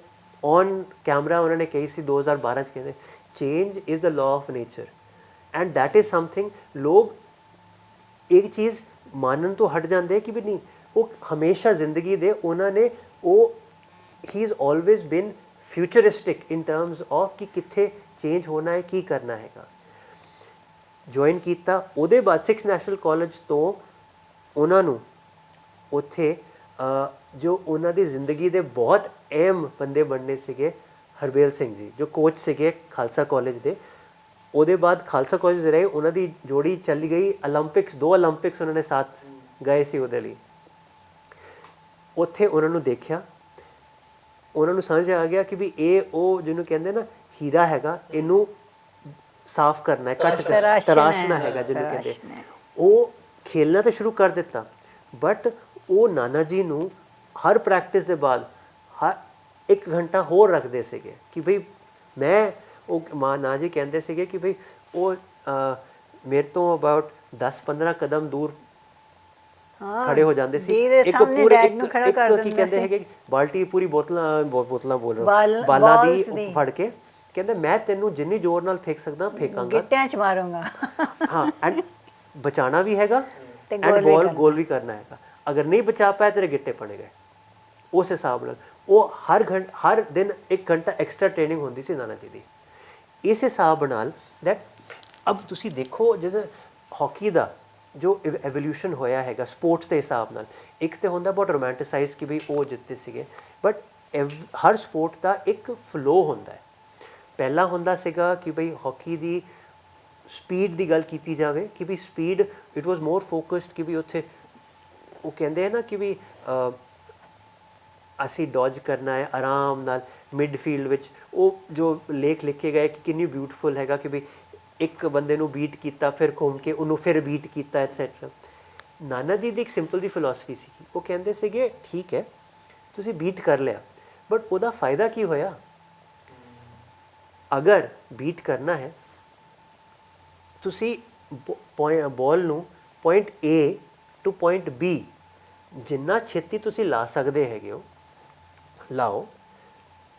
ਔਨ ਕੈਮਰਾ, ਉਹਨਾਂ ਨੇ ਕਹੀ ਸੀ 2012 'ਚ, ਕਹਿੰਦੇ change is the law of nature and that is something. ਲੋਕ ਇੱਕ ਚੀਜ਼ ਮਾਨਣ ਤੋਂ ਹਟ ਜਾਂਦੇ ਕਿ ਵੀ ਨਹੀਂ, ਉਹ ਹਮੇਸ਼ਾ ਜ਼ਿੰਦਗੀ ਦੇ ਉਹਨਾਂ ਨੇ ਉਹ ਹੀ ਇਜ਼ ਆਲਵੇਜ਼ ਬਿਨ ਫਿਊਚਰਿਸਟਿਕ ਇਨ ਟਰਮਸ ਆਫ ਕਿ ਕਿੱਥੇ ਚੇਂਜ ਹੋਣਾ ਹੈ, ਕੀ ਕਰਨਾ ਹੈਗਾ। ਜੁਆਇਨ ਕੀਤਾ, ਉਹਦੇ ਬਾਅਦ ਸਿੱਖ ਨੈਸ਼ਨਲ ਕਾਲਜ ਤੋਂ ਉਹਨਾਂ ਨੂੰ ਉੱਥੇ ਜੋ ਉਹਨਾਂ ਦੀ ਜ਼ਿੰਦਗੀ ਦੇ ਬਹੁਤ ਅਹਿਮ ਬੰਦੇ ਬਣਨੇ ਸੀਗੇ, ਹਰਬੇਲ ਸਿੰਘ ਜੀ ਜੋ ਕੋਚ ਸੀਗੇ ਖਾਲਸਾ ਕਾਲਜ ਦੇ। ਉਹਦੇ ਬਾਅਦ ਖਾਲਸਾ ਕਾਲਜ ਦੇ ਰਹੇ, ਉਹਨਾਂ ਦੀ ਜੋੜੀ ਚੱਲੀ ਗਈ ਓਲੰਪਿਕਸ, 2 ਓਲੰਪਿਕਸ ਉਹਨਾਂ ਨੇ ਸਾਥ ਗਏ ਸੀ ਉਹਦੇ ਲਈ। ਉੱਥੇ ਉਹਨਾਂ ਨੂੰ ਦੇਖਿਆ, ਉਹਨਾਂ ਨੂੰ ਸਮਝ ਆ ਗਿਆ ਕਿ ਵੀ ਇਹ ਉਹ ਜਿਹਨੂੰ ਕਹਿੰਦੇ ਨਾ ਹੀਰਾ ਹੈਗਾ, ਇਹਨੂੰ ਸਾਫ਼ ਕਰਨਾ ਹੈ, ਕੱਟ ਤਰਾਸ਼ਣਾ ਹੈਗਾ ਜਿਹਨੂੰ ਕਹਿੰਦੇ। ਉਹ ਖੇਲਣਾ ਤਾਂ ਸ਼ੁਰੂ ਕਰ ਦਿੱਤਾ, ਬਟ ਉਹ ਨਾਨਾ ਜੀ ਨੂੰ ਹਰ ਪ੍ਰੈਕਟਿਸ ਦੇ ਬਾਅਦ ਹਰ 1 ਘੰਟਾ ਹੋਰ ਰੱਖਦੇ ਸੀਗੇ ਕਿ ਭਈ ਮੈਂ, ਉਹ ਨਾਨਾ ਜੀ ਕਹਿੰਦੇ ਸੀਗੇ ਕਿ ਭਈ ਉਹ ਮੇਰੇ ਤੋਂ ਅਬਾਊਟ 10-15 ਕਦਮ ਦੂਰ ਖੜੇ ਹੋ ਜਾਂਦੇ ਸੀ। ਇੱਕ ਪੂਰੇ ਇੱਕ ਕੀ ਕਹਿੰਦੇ ਹੈਗੇ, ਬਾਲਟੀ ਪੂਰੀ ਬੋਤਲਾਂ ਬੋਲ ਰਿਹਾ ਬਾਲਾਂ ਦੀ ਫੜ ਕੇ, ਕਹਿੰਦੇ ਮੈਂ ਤੈਨੂੰ ਜਿੰਨੀ ਜ਼ੋਰ ਨਾਲ ਫੇਂਕ ਸਕਦਾ ਫੇਕਾਂਗਾ, ਗਿੱਟਿਆਂ 'ਚ ਮਾਰੂੰਗਾ। ਹਾਂ, ਐਂਡ ਬਚਾਉਣਾ ਵੀ ਹੈਗਾ ਐਂਡ ਗੋਲ ਵੀ ਕਰਨਾ ਹੈਗਾ। ਅਗਰ ਨਹੀਂ ਬਚਾ ਪਾਇਆ ਤੇਰੇ ਗਿੱਟੇ ਪਣੇ ਗਏ। ਉਸ ਹਿਸਾਬ ਨਾਲ ਉਹ ਹਰ ਦਿਨ 1 ਘੰਟਾ ਐਕਸਟਰਾ ਟ੍ਰੇਨਿੰਗ ਹੁੰਦੀ ਸੀ ਨਾਨਾ ਜੀ ਦੀ। ਇਸ ਹਿਸਾਬ ਨਾਲ ਦੈਟ ਅਬ ਤੁਸੀਂ ਦੇਖੋ ਜਦੋਂ ਹਾਕੀ ਦਾ ਜੋ ਐਵੋਲਿਊਸ਼ਨ ਹੋਇਆ ਹੈਗਾ ਸਪੋਰਟਸ ਦੇ ਹਿਸਾਬ ਨਾਲ, ਇੱਕ ਤਾਂ ਹੁੰਦਾ ਬਹੁਤ ਰੋਮੈਂਟਿਸਾਈਜ਼ ਕਿ ਵੀ ਉਹ ਜਿੱਤੇ ਸੀਗੇ, ਬਟ ਹਰ ਸਪੋਰਟ ਦਾ ਇੱਕ ਫਲੋ ਹੁੰਦਾ ਹੈ। ਪਹਿਲਾਂ ਹੁੰਦਾ ਸੀਗਾ ਕਿ ਬਈ ਹਾਕੀ ਦੀ ਸਪੀਡ ਦੀ ਗੱਲ ਕੀਤੀ ਜਾਵੇ ਕਿ ਵੀ speed it was more focused ਕਿ ਵੀ ਉੱਥੇ ਉਹ ਕਹਿੰਦੇ ਹੈ ਨਾ ਕਿ ਵੀ ਅਸੀਂ ਡੋਜ ਕਰਨਾ ਹੈ ਆਰਾਮ ਨਾਲ ਮਿਡਫੀਲਡ ਵਿੱਚ। ਉਹ ਜੋ ਲੇਖ ਲਿਖੇ ਗਏ ਕਿ ਕਿੰਨੀ ਬਿਊਟੀਫੁਲ ਹੈਗਾ ਕਿ ਵੀ ਇੱਕ ਬੰਦੇ ਨੂੰ ਬੀਟ ਕੀਤਾ, ਫਿਰ ਘੁੰਮ ਕੇ ਉਹਨੂੰ ਫਿਰ ਬੀਟ ਕੀਤਾ ਐਟਸੈਟਰਾ। ਨਾਨਾ ਜੀ ਦੀ ਇੱਕ ਸਿੰਪਲ ਦੀ ਫਿਲਾਸਫੀ ਸੀਗੀ, ਉਹ ਕਹਿੰਦੇ ਸੀਗੇ ਠੀਕ ਹੈ ਤੁਸੀਂ ਬੀਟ ਕਰ ਲਿਆ, ਬਟ ਉਹਦਾ ਫਾਇਦਾ ਕੀ ਹੋਇਆ? ਅਗਰ ਬੀਟ ਕਰਨਾ ਹੈ ਤੁਸੀਂ ਬੋਲ ਨੂੰ point A to point B ਜਿੰਨਾ ਛੇਤੀ ਤੁਸੀਂ ਲਾ ਸਕਦੇ ਹੈਗੇ ਹੋ ਲਾਓ,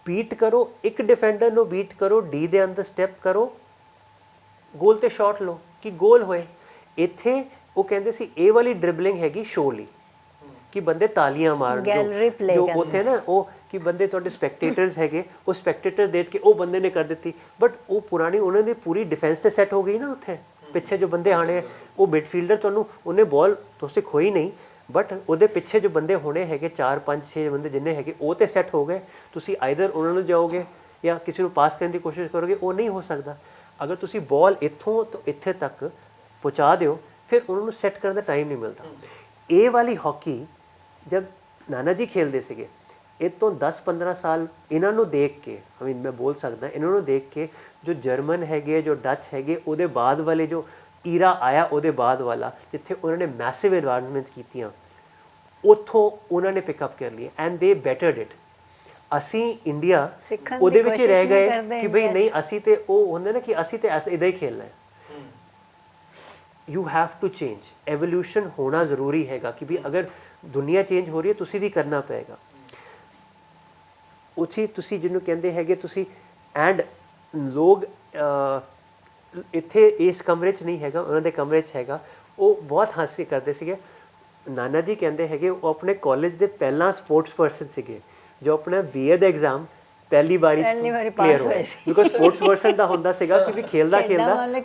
ਬੀਟ ਕਰੋ, ਇੱਕ ਡਿਫੈਂਡਰ ਨੂੰ ਬੀਟ ਕਰੋ, D ਦੇ ਅੰਦਰ ਸਟੈਪ ਕਰੋ, ਗੋਲ ਤੇ ਸ਼ਾਟ ਲਓ ਕਿ ਗੋਲ ਹੋਏ। ਇੱਥੇ ਉਹ ਕਹਿੰਦੇ ਸੀ ਇਹ ਵਾਲੀ ਡ੍ਰਿਬਲਿੰਗ ਹੈਗੀ ਸ਼ੋਅ ਲਈ ਕਿ ਬੰਦੇ ਤਾਲੀਆਂ ਮਾਰਨ, ਜੋ ਉੱਥੇ ਨਾ ਉਹ ਕਿ ਬੰਦੇ ਤੁਹਾਡੇ ਸਪੈਕਟੇਟਰਸ ਹੈਗੇ, ਉਹ ਸਪੈਕਟੇਟਰ ਦੇਖ ਕੇ ਉਹ ਬੰਦੇ ਨੇ ਕਰ ਦਿੱਤੀ, ਬਟ ਉਹ ਪੁਰਾਣੀ ਉਹਨਾਂ ਦੀ ਪੂਰੀ ਡਿਫੈਂਸ ਤੇ ਸੈੱਟ ਹੋ ਗਈ ਨਾ। ਉੱਥੇ ਪਿੱਛੇ ਜੋ ਬੰਦੇ ਆਣੇ, ਉਹ ਮਿਡਫੀਲਡਰ ਤੁਹਾਨੂੰ ਉਹਨੇ ਬਾਲ ਤੁਸੀਂ ਖੋਈ ਨਹੀਂ, ਬਟ ਉਹਦੇ ਪਿੱਛੇ ਜੋ ਬੰਦੇ ਹੋਣੇ ਹੈਗੇ 4-5-6 ਬੰਦੇ ਜਿੰਨੇ ਹੈਗੇ ਉਹ ਤੇ ਸੈੱਟ ਹੋ ਗਏ। ਤੁਸੀਂ ਆਈਦਰ ਉਹਨਾਂ ਨੂੰ ਜਾਓਗੇ ਜਾਂ ਕਿਸੇ ਨੂੰ ਪਾਸ ਕਰਨ ਦੀ ਕੋਸ਼ਿਸ਼ ਕਰੋਗੇ, ਉਹ ਨਹੀਂ ਹੋ ਸਕਦਾ। ਅਗਰ ਤੁਸੀਂ ਬਾਲ ਇੱਥੋਂ ਤੋਂ ਇੱਥੇ ਤੱਕ ਪਹੁੰਚਾ ਦਿਓ, ਫਿਰ ਉਹਨਾਂ ਨੂੰ ਸੈੱਟ ਕਰਨ ਦਾ ਟਾਈਮ ਨਹੀਂ ਮਿਲਦਾ। ਇਹ ਵਾਲੀ ਹਾਕੀ ਜਦ ਨਾਨਾ ਜੀ ਖੇਲਦੇ ਸੀਗੇ, ਇਹ ਤੋਂ 10-15 ਸਾਲ ਇਹਨਾਂ ਨੂੰ ਦੇਖ ਕੇ ਮੈਂ ਬੋਲ ਸਕਦਾ ਇਹਨਾਂ ਨੂੰ ਦੇਖ ਕੇ ਜੋ ਜਰਮਨ ਹੈਗੇ ਜੋ ਡੱਚ ਹੈਗੇ ਉਹਦੇ ਬਾਅਦ ਵਾਲੇ ਜੋ ਈਰਾ ਆਇਆ ਉਹਦੇ ਬਾਅਦ ਵਾਲਾ ਜਿੱਥੇ ਉਹਨਾਂ ਨੇ ਮੈਸਿਵ ਇਨਵਾਇਰਨਮੈਂਟ ਕੀਤੀਆਂ ਉੱਥੋਂ ਉਹਨਾਂ ਨੇ ਪਿਕਅਪ ਕਰ ਲਈ ਐਂਡ ਦੇ ਬੈਟਰਡ ਇਟ। ਅਸੀਂ ਇੰਡੀਆ ਸਿੱਖਣ ਦੀ ਉਹਦੇ ਵਿੱਚ ਹੀ ਰਹਿ ਕੋਸ਼ਿਸ਼ ਨਹੀਂ ਗਏ ਕਰਦੇ ਕਿ ਬਈ ਇੰਡੀਆ 'ਚ। ਨਹੀਂ ਅਸੀਂ ਤੇ ਉਹ ਹੁੰਦੇ ਨਾ ਕਿ ਅਸੀਂ ਤੇ ਇਦਾਂ ਹੀ ਖੇਲਣਾ ਹੈ। You have to change, evolution ਹੋਣਾ ਜ਼ਰੂਰੀ ਹੈਗਾ ਕਿ ਵੀ ਅਗਰ ਦੁਨੀਆ ਚੇਂਜ ਹੋ ਰਹੀ ਹੈ ਤੁਸੀਂ ਵੀ ਕਰਨਾ ਪਏਗਾ। ਉੱਥੇ ਤੁਸੀਂ ਜਿਹਨੂੰ ਕਹਿੰਦੇ ਹੈਗੇ ਤੁਸੀਂ ਐਂਡ ਲੋਕ ਇੱਥੇ ਇਸ ਕਮਰੇ 'ਚ ਨਹੀਂ ਹੈਗਾ ਉਹਨਾਂ ਦੇ ਕਮਰੇ 'ਚ ਹੈਗਾ। ਉਹ ਬਹੁਤ ਹਾਸੇ ਕਰਦੇ ਸੀਗੇ। ਨਾਨਾ ਜੀ ਕਹਿੰਦੇ ਹੈਗੇ ਉਹ ਆਪਣੇ ਕਾਲਜ ਦੇ ਪਹਿਲਾਂ ਸਪੋਰਟਸ ਪਰਸਨ ਸੀਗੇ ਜੋ ਆਪਣਾ BA ਦਾ ਐਗਜ਼ਾਮ ਪਹਿਲੀ ਵਾਰੀ ਕਲੀਅਰ ਹੋਇਆ ਸੀ। ਬਿਕੋਜ਼ ਸਪੋਰਟਸ ਪਰਸਨ ਦਾ ਹੁੰਦਾ ਸੀਗਾ ਕਿ ਵੀ ਖੇਲਦਾ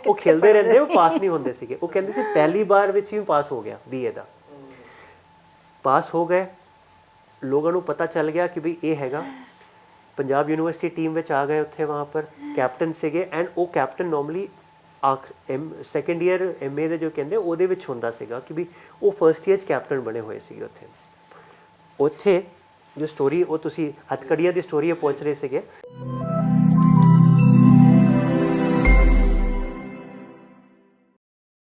ਉਹ ਖੇਲਦੇ ਰਹਿੰਦੇ ਉਹ ਪਾਸ ਨਹੀਂ ਹੁੰਦੇ ਸੀਗੇ। ਉਹ ਕਹਿੰਦੇ ਸੀ ਪਹਿਲੀ ਵਾਰ ਵਿੱਚ ਹੀ ਪਾਸ ਹੋ ਗਿਆ BA ਦਾ, ਪਾਸ ਹੋ ਗਏ। ਲੋਕਾਂ ਨੂੰ ਪਤਾ ਚੱਲ ਗਿਆ ਕਿ ਵੀ ਇਹ ਹੈਗਾ। पंजाब यूनिवर्सिटी टीम में आ गए उत्थे वहाँ पर कैप्टन सीगे एंड वो captain normally second year MA ਦੇ ਜੋ ਕਹਿੰਦੇ ਉਹਦੇ ਵਿੱਚ ਹੁੰਦਾ ਸੀਗਾ ਕਿ ਵੀ ਉਹ ਫਰਸਟ ਈਅਰ 'ਚ ਕੈਪਟਨ ਬਣੇ ਹੋਏ ਸੀਗੇ ਉੱਥੇ ਜੋ ਸਟੋਰੀ ਉਹ ਤੁਸੀਂ ਹੱਥਕੜੀਆਂ ਦੀ ਸਟੋਰੀ ਪਹੁੰਚ ਰਹੇ ਸੀਗੇ।